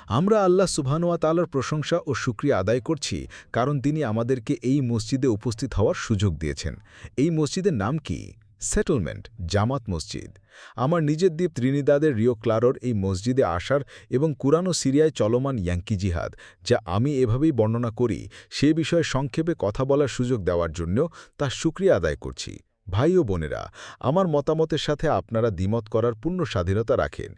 আমরা আল্লাহ সুবহানাহু ওয়া তাআলার প্রশংসা ও শুকরিয়া আদায় করছি, কারণ তিনি আমাদেরকে এই মসজিদে উপস্থিত হওয়ার সুযোগ দিয়েছেন। এই মসজিদের নাম কি? সেটেলমেন্ট, জামাত মসজিদ। আমার নিজের দ্বীপ ত্রিনিদাদের রিও ক্লারোর এই মসজিদে আসার এবং কুরআন ও সিরিয়ায় চলমান ইয়াঙ্কি জিহাদ, যা আমি এভাবেই বর্ণনা করি, সে বিষয়ে সংক্ষেপে কথা বলার সুযোগ দেওয়ার জন্য তার শুকরিয়া আদায় করছি। ভাই ও বোনেরা, আমার মতামতের সাথে আপনারা দ্বিমত করার পূর্ণ স্বাধীনতা রাখেন,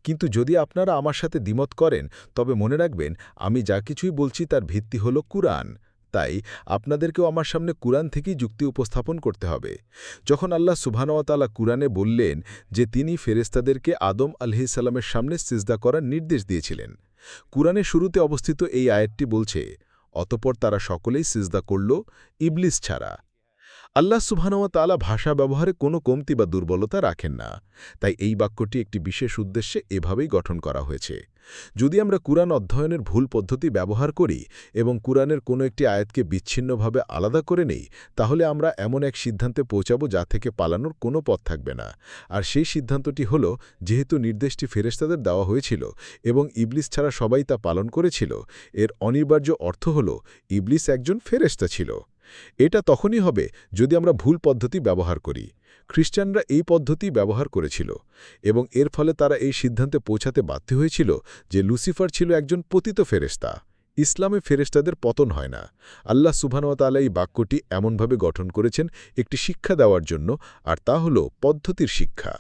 কিন্তু যদি আপনারা আমার সাথে দ্বিমত করেন, তবে মনে রাখবেন আমি যা কিছুই বলছি তার ভিত্তি হল কুরআন। তাই আপনাদেরকেও আমার সামনে কুরআন থেকেই যুক্তি উপস্থাপন করতে হবে। যখন আল্লাহ সুবহানাহু ওয়া তাআলা কুরআনে বললেন যে তিনি ফেরেশতাদেরকে আদম আলাইহিস সালামের সামনে সিজদা করার নির্দেশ দিয়েছিলেন, কুরআনের শুরুতে অবস্থিত এই আয়াতটি বলছে, অতঃপর তারা সকলেই সিজদা করল, ইবলিস ছাড়া। আল্লাহ সুবহানাহু ওয়া তাআলা ভাষা ব্যবহারে কোনো কমতি বা দুর্বলতা রাখেন না। তাই এই বাক্যটি একটি বিশেষ উদ্দেশ্যে এভাবেই গঠন করা হয়েছে। যদি আমরা কুরআন অধ্যয়নের ভুল পদ্ধতি ব্যবহার করি এবং কুরআনের কোনো একটি আয়াতকে বিচ্ছিন্নভাবে আলাদা করে নেই, তাহলে আমরা এমন এক সিদ্ধান্তে পৌঁছাব যা থেকে পালানোর কোনো পথ থাকবে না। আর সেই সিদ্ধান্তটি হল, যেহেতু নির্দেশটি ফেরেশতাদের দেওয়া হয়েছিল এবং ইবলিস ছাড়া সবাই তা পালন করেছিল, এর অনিবার্য অর্থ হল ইবলিস একজন ফেরেশতা ছিল। এটা তখনই হবে যদি আমরা ভুল পদ্ধতি ব্যবহার করি। খ্রিস্টানরা এই পদ্ধতি ব্যবহার করেছিল এবং এর ফলে তারা এই সিদ্ধান্তে পৌঁছাতে বাধ্য হয়েছিল যে লুসিফার ছিল একজন পতিত ফেরেশতা। ইসলামে ফেরেশতাদের পতন হয় না। আল্লাহ সুবহানাহু ওয়া তাআলা এই বাক্যটি এমনভাবে গঠন করেছেন একটি শিক্ষা দেওয়ার জন্য, আর তা হল পদ্ধতির শিক্ষা।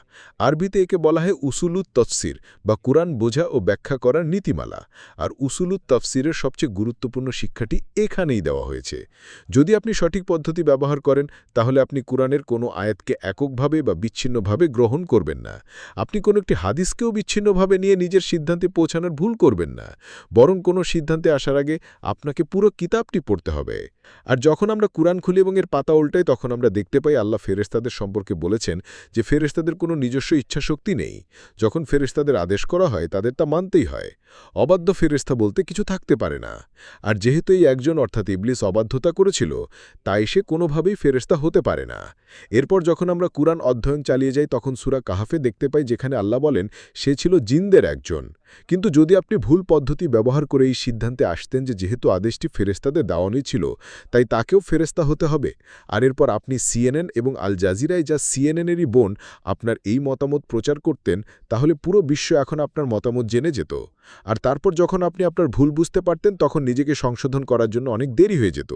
আরবিতে একে বলা হয় উসুলুত তফসির বা কুরআন বোঝা ও ব্যাখ্যা করার নীতিমালা। আর উসুলুত তফসিরের সবচেয়ে গুরুত্বপূর্ণ শিক্ষাটি এখানেই দেওয়া হয়েছে। যদি আপনি সঠিক পদ্ধতি ব্যবহার করেন, তাহলে আপনি কুরআনের কোনো আয়াতকে এককভাবে বা বিচ্ছিন্নভাবে গ্রহণ করবেন না। আপনি কোনো একটি হাদিসকেও বিচ্ছিন্নভাবে নিয়ে নিজের সিদ্ধান্তে পৌঁছানোর ভুল করবেন না, বরং কোনো সিদ্ধান্তে আসার আগে আপনাকে পুরো কিতাবটি পড়তে হবে। আর যখন আমরা কুরআন খুলি এবং এর পাতা উল্টাই, তখন আমরা দেখতে পাই আল্লাহ ফেরেশতাদের সম্পর্কে বলেছেন যে ফেরেশতাদের কোনো নিজস্ব ইচ্ছাশক্তি নেই। যখন ফেরেশতাদের আদেশ করা হয়, তাদের তা মানতেই হয়। অবাধ্য ফেরেশতা বলতে কিছু থাকতে পারে না। আর যেহেতু এই একজন অর্থাৎ ইবলিস অবাধ্যতা করেছিল, তাই সে কোনোভাবেই ফেরেশতা হতে পারে না। এরপর যখন আমরা কুরআন অধ্যয়ন চালিয়ে যাই, তখন সূরা কাহাফে দেখতে পাই যেখানে আল্লাহ বলেন সে ছিল জিনদের একজন। কিন্তু যদি আপনি ভুল পদ্ধতি ব্যবহার করে এই সিদ্ধান্তে আসতেন যে যেহেতু আদেশটি ফেরেশতাদের দেওয়ানি ছিল, তাই তাকেও ফেরেশতা হতে হবে, আর এরপর আপনি সিএনএন এবং আল জাজিরায়, যা সিএনএনেরই বোন, আপনার এই মতামত প্রচার করতেন, তাহলে পুরো বিশ্ব এখন আপনার মতামত জেনে যেত। আর তারপর যখন আপনি আপনার ভুল বুঝতে পারতেন, তখন নিজেকে সংশোধন করার জন্য অনেক দেরি হয়ে যেত।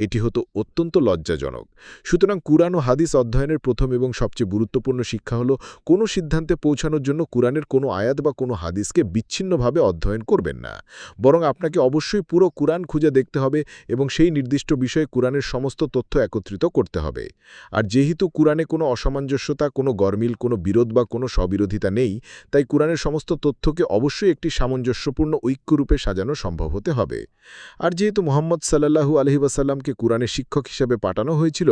এটি হতো অত্যন্ত লজ্জাজনক। সুতরাং কুরআন ও হাদিস অধ্যয়নের প্রথম এবং সবচেয়ে গুরুত্বপূর্ণ শিক্ষা হল, কোনো সিদ্ধান্তে পৌঁছানোর জন্য কুরআনের কোনো আয়াত বা কোনো হাদিসকে বিচ্ছিন্নভাবে অধ্যয়ন করবেন না, বরং আপনাকে অবশ্যই পুরো কুরআন খুঁজে দেখতে হবে এবং সেই নির্দিষ্ট বিষয়ে কুরআনের সমস্ত তথ্য একত্রিত করতে হবে। আর যেহেতু কুরআনে কোনো অসামঞ্জস্যতা, কোনো গরমিল, কোনো বিরোধ বা কোনো স্ববিরোধিতা নেই, তাই কুরআনের সমস্ত তথ্যকে অবশ্যই একটি সামঞ্জস্যপূর্ণ ঐক্যরূপে সাজানো সম্ভব হতে হবে। আর যেহেতু মুহাম্মদ সাল্লাল্লাহু আলাইহি ওয়াসাল্লামকে কুরআনের শিক্ষক হিসেবে পাঠানো হয়েছিল,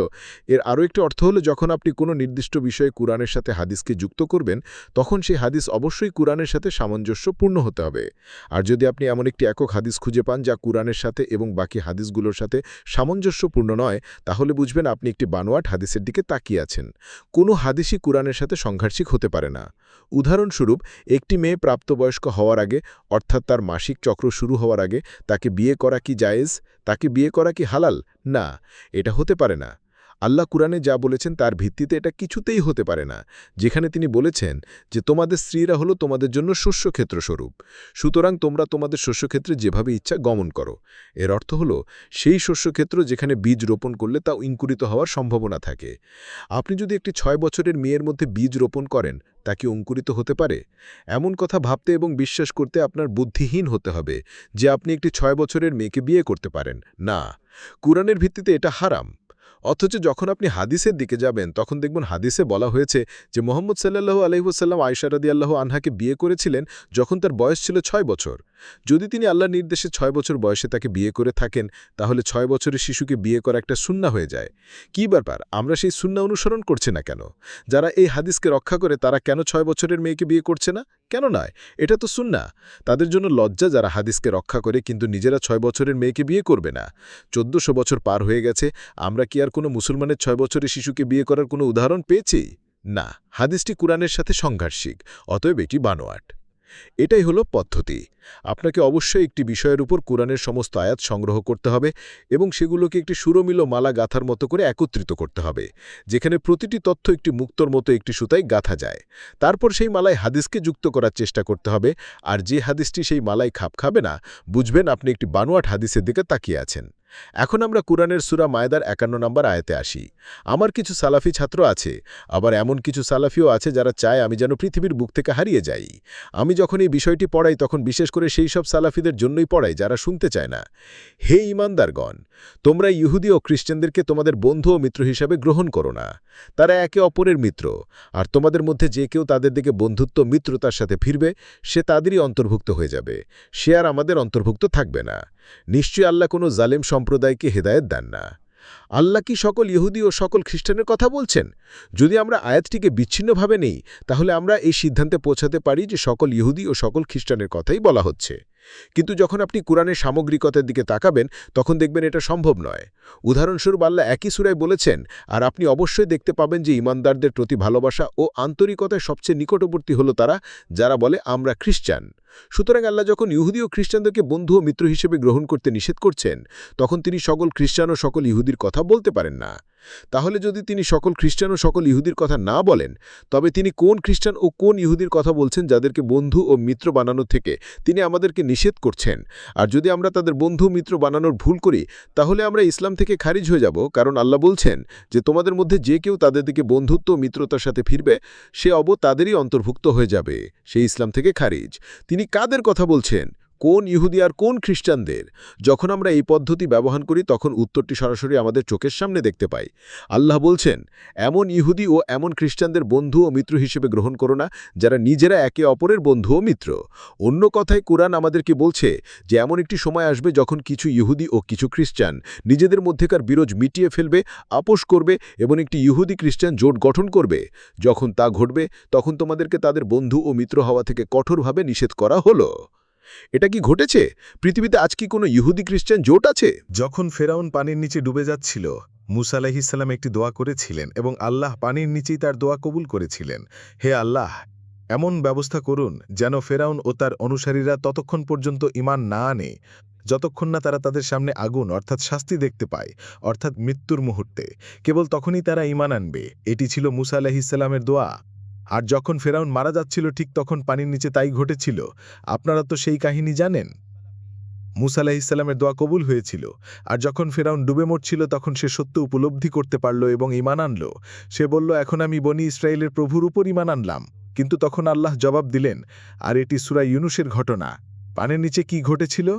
এর আরও একটি অর্থ হলো যখন আপনি কোনো নির্দিষ্ট বিষয়ে কুরআনের সাথে হাদিসকে যুক্ত করবেন, তখন সেই হাদিস অবশ্যই কুরআনের সাথে সামঞ্জস্যপূর্ণ হতে হবে। আর যদি আপনি এমন একটি একক হাদিস খুঁজে পান যা কুরআনের সাথে এবং বাকি হাদিসগুলোর সাথে সামঞ্জস্যপূর্ণ নয়, তাহলে বুঝবেন আপনি একটি বানোয়াট হাদিসের দিকে তাকিয়ে আছেন। কোনো হাদিসই কুরআনের সাথে সংঘর্ষিক হতে পারে না। উদাহরণস্বরূপ, একটি মেয়ে প্রাপ্তবয়স্ক হওয়ার আগে, অর্থাৎ তার মাসিক চক্র শুরু হওয়ার আগে, তাকে বিয়ে করা কি জায়েজ? তাকে বিয়ে করা কি হালাল? না, এটা হতে পারে না। আল্লাহ কুরআনে যা বলেছেন তার ভিত্তিতে এটা কিছুতেই হতে পারে না। যেখানে তিনি বলেছেন যে তোমাদের স্ত্রীরা হলো তোমাদের জন্য শস্যক্ষেত্র স্বরূপ, সুতরাং তোমরা তোমাদের শস্যক্ষেত্রে যেভাবে ইচ্ছা গমন করো। এর অর্থ হলো সেই শস্যক্ষেত্র যেখানে বীজ রোপণ করলে তা অঙ্কুরিত হওয়ার সম্ভাবনা থাকে। আপনি যদি একটি 6 বছরের মেয়ের মধ্যে বীজ রোপণ করেন, তা কি অঙ্কুরিত হতে পারে? এমন কথা ভাবতে এবং বিশ্বাস করতে আপনার বুদ্ধিহীন হতে হবে যে আপনি একটি 6 বছরের মেয়েকে বিয়ে করতে পারেন। না, কুরআনের ভিত্তিতে এটা হারাম। অথচ যখন আপনি হাদিসের দিকে যাবেন, তখন দেখবেন হাদিসে বলা হয়েছে যে মুহাম্মদ সাল্লাল্লাহু আলাইহি ওয়াসাল্লাম আয়েশা রাদিয়াল্লাহু আনহাকে বিয়ে করেছিলেন যখন তার বয়স ছিল 6 বছর। যদি তিনি আল্লাহর নির্দেশে 6 বছর বয়সে তাকে বিয়ে করে থাকেন, তাহলে 6 বছরের শিশুকে বিয়ে করা একটা সুন্নাহ হয়ে যায়। কী ব্যাপার, আমরা সেই সুন্নাহ অনুসরণ করছি না কেন? যারা এই হাদিসকে রক্ষা করে, তারা কেন 6 বছরের মেয়েকে বিয়ে করছে না? কেন নয়? এটা তো সুন্নাহ। তাদের জন্য লজ্জা যারা হাদিসকে রক্ষা করে কিন্তু নিজেরা 6 বছরের মেয়েকে বিয়ে করবে না। 1400 বছর পার হয়ে গেছে, আমরা কি আর কোনো মুসলমানের 6 বছরের শিশুকে বিয়ে করার কোনো উদাহরণ পেয়েছি? না, হাদিসটি কুরআনের সাথে সংঘর্ষিক, অতএব এটি বানোয়াট। এটাই হলো পদ্ধতি। আপনাকে অবশ্যই একটি বিষয়ের উপর কোরআনের সমস্ত আয়াত সংগ্রহ করতে হবে এবং সেগুলোকে একটি সুরমিল মালা গাঁথার মতো করে একত্রিত করতে হবে, যেখানে প্রতিটি তথ্য একটি মুক্তোর মতো একটি সুতায় গাঁথা যায়। তারপর সেই মালায় হাদিসকে যুক্ত করার চেষ্টা করতে হবে, আর যে হাদিসটি সেই মালায় খাপ খাবে না, বুঝবেন আপনি একটি বানোয়াট হাদিসের দিকে তাকিয়ে আছেন। এখন আমরা কুরআনের সূরা মায়েদার ৫১ নম্বর আয়াতে আসি। আমার কিছু সালাফি ছাত্র আছে, আবার এমন কিছু সালাফিও আছে যারা চায় আমি যেন পৃথিবীর বুক থেকে হারিয়ে যাই। আমি যখন এই বিষয়টি পড়াই তখন বিশেষ করে সেই সব সালাফিদের জন্যই পড়াই যারা শুনতে চায় না। হে ঈমানদারগণ, তোমরা ইহুদি ও খ্রিস্টানদেরকে তোমাদের বন্ধু ও মিত্র হিসাবে গ্রহণ করো না। তারা একে অপরের মিত্র, আর তোমাদের মধ্যে যে কেউ তাদের দিকে বন্ধুত্ব মিত্রতার সাথে ফিরবে সে তাদেরই অন্তর্ভুক্ত হয়ে যাবে, সে আর আমাদের অন্তর্ভুক্ত থাকবে না। নিশ্চয়ই আল্লাহ কোনো জালেম সম্প্রদায়কে হেদায়েত দেন না। আল্লাহ কি সকল ইহুদি ও সকল খ্রিস্টানের কথা বলছেন? যদি আমরা আয়াতটিকে বিচ্ছিন্নভাবে নেই, তাহলে আমরা এই সিদ্ধান্তে পৌঁছাতে পারি যে সকল ইহুদি ও সকল খ্রিস্টানের কথাই বলা হচ্ছে। কিন্তু যখন আপনি কুরআনের সামগ্রিকতার দিকে তাকাবেন, তখন দেখবেন এটা সম্ভব নয়। উদাহরণস্বরূপ আল্লাহ একই সূরায় বলেছেন, আর আপনি অবশ্যই দেখতে পাবেন যে ঈমানদারদের প্রতি ভালোবাসা ও আন্তরিকতায় সবচেয়ে নিকটবর্তী হলো তারা যারা বলে আমরা খ্রিস্টান। সুতরাং আল্লাহ যখন ইহুদি ও খ্রিস্টানদেরকে বন্ধু ও মিত্র হিসেবে গ্রহণ করতে নিষেধ করছেন, তখন তিনি সকল খ্রিস্টান ও সকল ইহুদির কথা বলতে পারেন না। তাহলে যদি তিনি সকল খ্রিস্টান ও সকল ইহুদির কথা না বলেন, তবে তিনি কোন খ্রিস্টান ও কোন ইহুদির কথা বলছেন যাদেরকে বন্ধু ও মিত্র বানানো থেকে তিনি আমাদেরকে নিষেধ করছেন? আর যদি আমরা তাদের বন্ধু মিত্র বানানোর ভুল করি, তাহলে আমরা ইসলাম থেকে খারিজ হয়ে যাব, কারণ আল্লাহ বলছেন যে তোমাদের মধ্যে যে কেউ তাদের দিকে বন্ধুত্ব ও মিত্রতার সাথে ফিরবে সে তাদেরই অন্তর্ভুক্ত হয়ে যাবে, সে ইসলাম থেকে খারিজ। তিনি কাদের কথা বলছেন? কোন ইহুদি আর কোন খ্রিস্টানদের? যখন আমরা এই পদ্ধতি ব্যবহার করি তখন উত্তরটি সরাসরি আমাদের চোখের সামনে দেখতে পাই। আল্লাহ বলছেন, এমন ইহুদি ও এমন খ্রিস্টানদের বন্ধু ও মিত্র হিসেবে গ্রহণ করো না যারা নিজেরা একে অপরের বন্ধু ও মিত্র। অন্য কথায় কুরআন আমাদেরকে বলছে যে এমন একটি সময় আসবে যখন কিছু ইহুদি ও কিছু খ্রিস্টান নিজেদের মধ্যেকার বিরোধ মিটিয়ে ফেলবে, আপোষ করবে এবং একটি ইহুদি খ্রিস্টান জোট গঠন করবে। যখন তা ঘটবে তখন তোমাদেরকে তাদের বন্ধু ও মিত্র হওয়া থেকে কঠোরভাবে নিষেধ করা হলো। এটা কি ঘটেছে? পৃথিবীতে আজ কি কোনো ইহুদি খ্রিস্টান জোট আছে? যখন ফেরাউন পানির নিচে ডুবে যাচ্ছিল, মুসা আলাইহিসসালাম একটি দোয়া করেছিলেন এবং আল্লাহ পানির নিচেই তার দোয়া কবুল করেছিলেন। হে আল্লাহ, এমন ব্যবস্থা করুন যেন ফেরাউন ও তার অনুসারীরা ততক্ষণ পর্যন্ত ঈমান না আনে যতক্ষণ না তারা তাদের সামনে আগুন অর্থাৎ শাস্তি দেখতে পায়, অর্থাৎ মৃত্যুর মুহূর্তে। কেবল তখনই তারা ঈমান আনবে। এটি ছিল মুসা আলাইহিসসালামের দোয়া। আর যখন ফেরাউন মারা যাচ্ছিল ঠিক তখন পানির নিচে তাই ঘটেছিল। আপনারা তো সেই কাহিনী জানেন। মুসা আলাইহিসসালামের দোয়া কবুল হয়েছিল। আর যখন ফেরাউন ডুবে মরছিল তখন সে সত্য উপলব্ধি করতে পারল এবং ঈমান আনল। সে বলল, এখন আমি বনি ইসরায়েলের প্রভুর উপর ঈমান আনলাম। কিন্তু তখন আল্লাহ জবাব দিলেন, আর এটি সূরা ইউনুসের ঘটনা। পানির নিচে কি ঘটেছিল?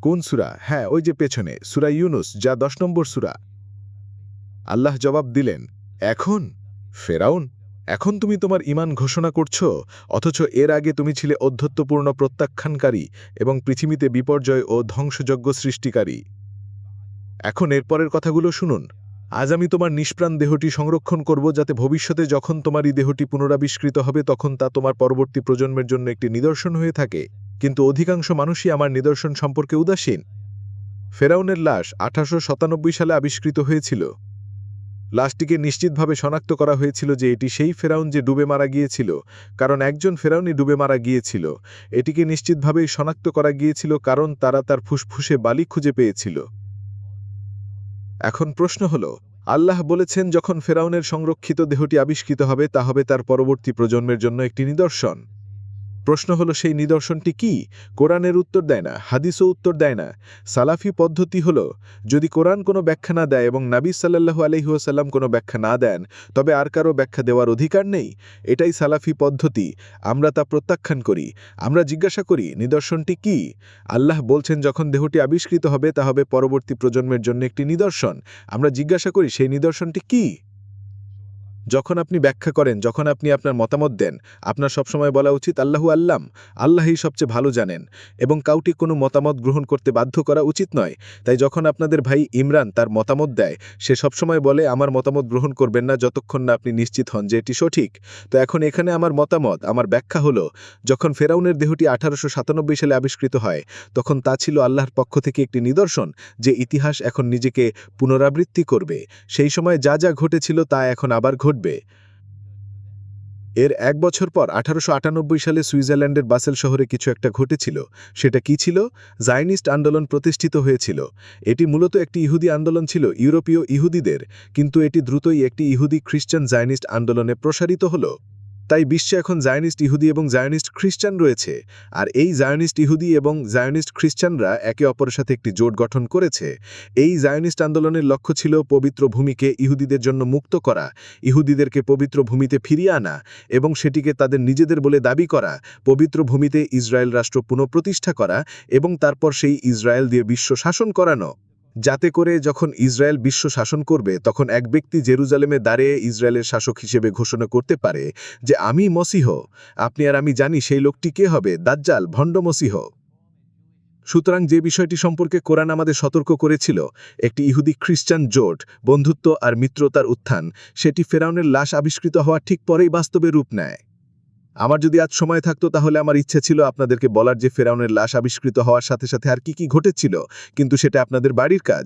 কোন সূরা? হ্যাঁ, ওই যে পেছনে সূরা ইউনুস, যা ১০ নম্বর সূরা। আল্লাহ জবাব দিলেন, এখন ফেরাউন, এখন তুমি তোমার ঈমান ঘোষণা করছ, অথচ এর আগে তুমি ছিলে অধ্যত্বপূর্ণ প্রত্যাখ্যানকারী এবং পৃথিবীতে বিপর্যয় ও ধ্বংসযজ্ঞ সৃষ্টিকারী। এখন এরপরের কথাগুলো শুনুন। আজ আমি তোমার নিষ্প্রাণ দেহটি সংরক্ষণ করব যাতে ভবিষ্যতে যখন তোমার এই দেহটি পুনরাবিষ্কৃত হবে তখন তা তোমার পরবর্তী প্রজন্মের জন্য একটি নিদর্শন হয়ে থাকে। কিন্তু অধিকাংশ মানুষই আমার নিদর্শন সম্পর্কে উদাসীন। ফেরাউনের লাশ ১৮৯৭ সালে আবিষ্কৃত হয়েছিল। লাশটিকে নিশ্চিতভাবে শনাক্ত করা হয়েছিল যে এটি সেই ফেরাউন যে ডুবে মারা গিয়েছিল, কারণ একজন ফেরাউনই ডুবে মারা গিয়েছিল। এটিকে নিশ্চিতভাবেই শনাক্ত করা গিয়েছিল কারণ তারা তার ফুসফুসে বালি খুঁজে পেয়েছিল। এখন প্রশ্ন হল, আল্লাহ বলেছেন যখন ফেরাউনের সংরক্ষিত দেহটি আবিষ্কৃত হবে তা হবে তার পরবর্তী প্রজন্মের জন্য একটি নিদর্শন। প্রশ্ন হলো সেই নিদর্শনটি কি? কোরআনের উত্তর দেয় না, হাদিসও উত্তর দেয় না। সালাফি পদ্ধতি হলো, যদি কোরআন কোনো ব্যাখ্যা না দেয় এবং নবী সাল্লাল্লাহু আলাইহি ওয়াসাল্লাম কোনো ব্যাখ্যা না দেন, তবে আর কারো ব্যাখ্যা দেওয়ার অধিকার নেই। এটাই সালাফি পদ্ধতি। আমরা তা প্রত্যাখ্যান করি। আমরা জিজ্ঞাসা করি, নিদর্শনটি কি? আল্লাহ বলছেন যখন দেহটি আবিষ্কৃত হবে তা হবে পরবর্তী প্রজন্মের জন্য একটি নিদর্শন। আমরা জিজ্ঞাসা করি সেই নিদর্শনটি কি? যখন আপনি ব্যাখ্যা করেন, যখন আপনি আপনার মতামত দেন, আপনার সবসময় বলা উচিত আল্লাহু আল্লাম, আল্লাহই সবচেয়ে ভালো জানেন, এবং কাউকে কোনো মতামত গ্রহণ করতে বাধ্য করা উচিত নয়। তাই যখন আপনাদের ভাই ইমরান তার মতামত দেয়, সে সবসময় বলে আমার মতামত গ্রহণ করবেন না যতক্ষণ না আপনি নিশ্চিত হন যে এটি সঠিক। তো এখন এখানে আমার মতামত, আমার ব্যাখ্যা হলো, যখন ফেরাউনের দেহটি ১৮৯৭ সালে আবিষ্কৃত হয় তখন তা ছিল আল্লাহর পক্ষ থেকে একটি নিদর্শন যে ইতিহাস এখন নিজেকে পুনরাবৃত্তি করবে। সেই সময় যা যা ঘটেছিল তা এখন আবার ঘটবে। এর ১ বছর পর ১৮৯৮ সালে সুইজারল্যান্ডের বাসেল শহরে কিছু একটা ঘটেছিল। সেটা কি ছিল? জায়নিস্ট আন্দোলন প্রতিষ্ঠিত হয়েছিল। এটি মূলত একটি ইহুদি আন্দোলন ছিল ইউরোপীয় ইহুদিদের, কিন্তু এটি দ্রুতই একটি ইহুদি খ্রিস্টান জায়নিস্ট আন্দোলনে প্রসারিত হল। তাই বিশ্বে এখন জায়নিস্ট ইহুদি এবং জায়নিস্ট খ্রিস্টান রয়েছে, আর এই জায়নিস্ট ইহুদি এবং জায়নিস্ট খ্রিস্টানরা একে অপরের সাথে একটি জোট গঠন করেছে। এই জায়নিস্ট আন্দোলনের লক্ষ্য ছিল পবিত্র ভূমিকে ইহুদিদের জন্য মুক্ত করা, ইহুদিদেরকে পবিত্র ভূমিতে ফিরিয়ে আনা এবং সেটিকে তাদের নিজেদের বলে দাবি করা, পবিত্র ভূমিতে ইসরায়েল রাষ্ট্র পুনঃপ্রতিষ্ঠা করা এবং তারপর সেই ইসরায়েল দিয়ে বিশ্ব শাসন করানো, যাতে করে যখন ইসরায়েল বিশ্ব শাসন করবে তখন এক ব্যক্তি জেরুজালেমে দাঁড়িয়ে ইসরায়েলের শাসক হিসেবে ঘোষণা করতে পারে যে আমি মসিহ। আপনি আর আমি জানি সেই লোকটি কে হবে, দাজ্জাল, ভণ্ড মসিহ। সুতরাং যে বিষয়টি সম্পর্কে কোরআন আমাদের সতর্ক করেছিল, একটি ইহুদি খ্রিস্টান জোট, বন্ধুত্ব আর মিত্রতার উত্থান, সেটি ফেরাউনের লাশ আবিষ্কৃত হওয়ার ঠিক পরেই বাস্তবে রূপ নেয়। আমার যদি আজ সময় থাকতো তাহলে আমার ইচ্ছে ছিল আপনাদেরকে বলার যে ফেরাউনের লাশ আবিষ্কৃত হওয়ার সাথে সাথে আর কি ঘটেছিল, কিন্তু সেটা আপনাদের বাড়ির কাজ।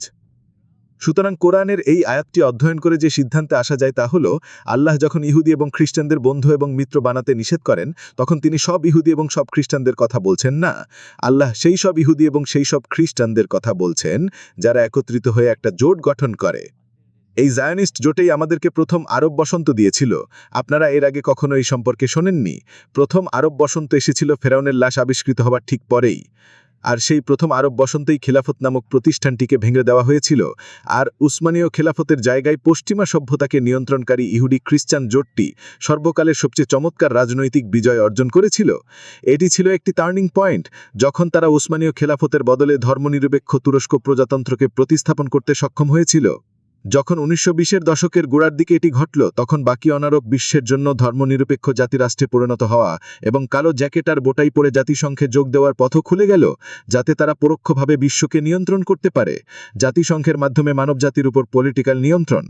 সুতরাং কোরআনের এই আয়াতটি অধ্যয়ন করে যে সিদ্ধান্তে আসা যায় তা হল, আল্লাহ যখন ইহুদি এবং খ্রিস্টানদের বন্ধু এবং মিত্র বানাতে নিষেধ করেন, তখন তিনি সব ইহুদি এবং সব খ্রিস্টানদের কথা বলছেন না। আল্লাহ সেই সব ইহুদি এবং সেই সব খ্রিস্টানদের কথা বলছেন যারা একত্রিত হয়ে একটা জোট গঠন করে। এই জায়নিস্ট জোটেই আমাদেরকে প্রথম আরব বসন্ত দিয়েছিল। আপনারা এর আগে কখনো এই সম্পর্কে শোনেননি। প্রথম আরব বসন্ত এসেছিল ফেরাউনের লাশ আবিষ্কৃত হবার ঠিক পরেই। আর সেই প্রথম আরব বসন্তেই খিলাফত নামক প্রতিষ্ঠানটিকে ভেঙে দেওয়া হয়েছিল, আর উসমানীয় খেলাফতের জায়গায় পশ্চিমা সভ্যতাকে নিয়ন্ত্রণকারী ইহুদি খ্রিস্টান জোটটি সর্বকালের সবচেয়ে চমৎকার রাজনৈতিক বিজয় অর্জন করেছিল। এটি ছিল একটি টার্নিং পয়েন্ট, যখন তারা উসমানীয় খেলাফতের বদলে ধর্মনিরপেক্ষ তুরস্ক প্রজাতন্ত্রকে প্রতিস্থাপন করতে সক্ষম হয়েছিল। যখন ১৯২০-এর দশকের গোড়ার দিকে এটি ঘটল, তখন বাকি অনারব বিশ্বের জন্য ধর্মনিরপেক্ষ জাতিরাষ্ট্রে পরিণত হওয়া এবং কালো জ্যাকেট আর বোটাই পরে জাতিসংঘে যোগ দেওয়ার পথও খুলে গেল, যাতে তারা পরোক্ষভাবে বিশ্বকে নিয়ন্ত্রণ করতে পারে। জাতিসংঘের মাধ্যমে মানবজাতির উপর পলিটিক্যাল নিয়ন্ত্রণ।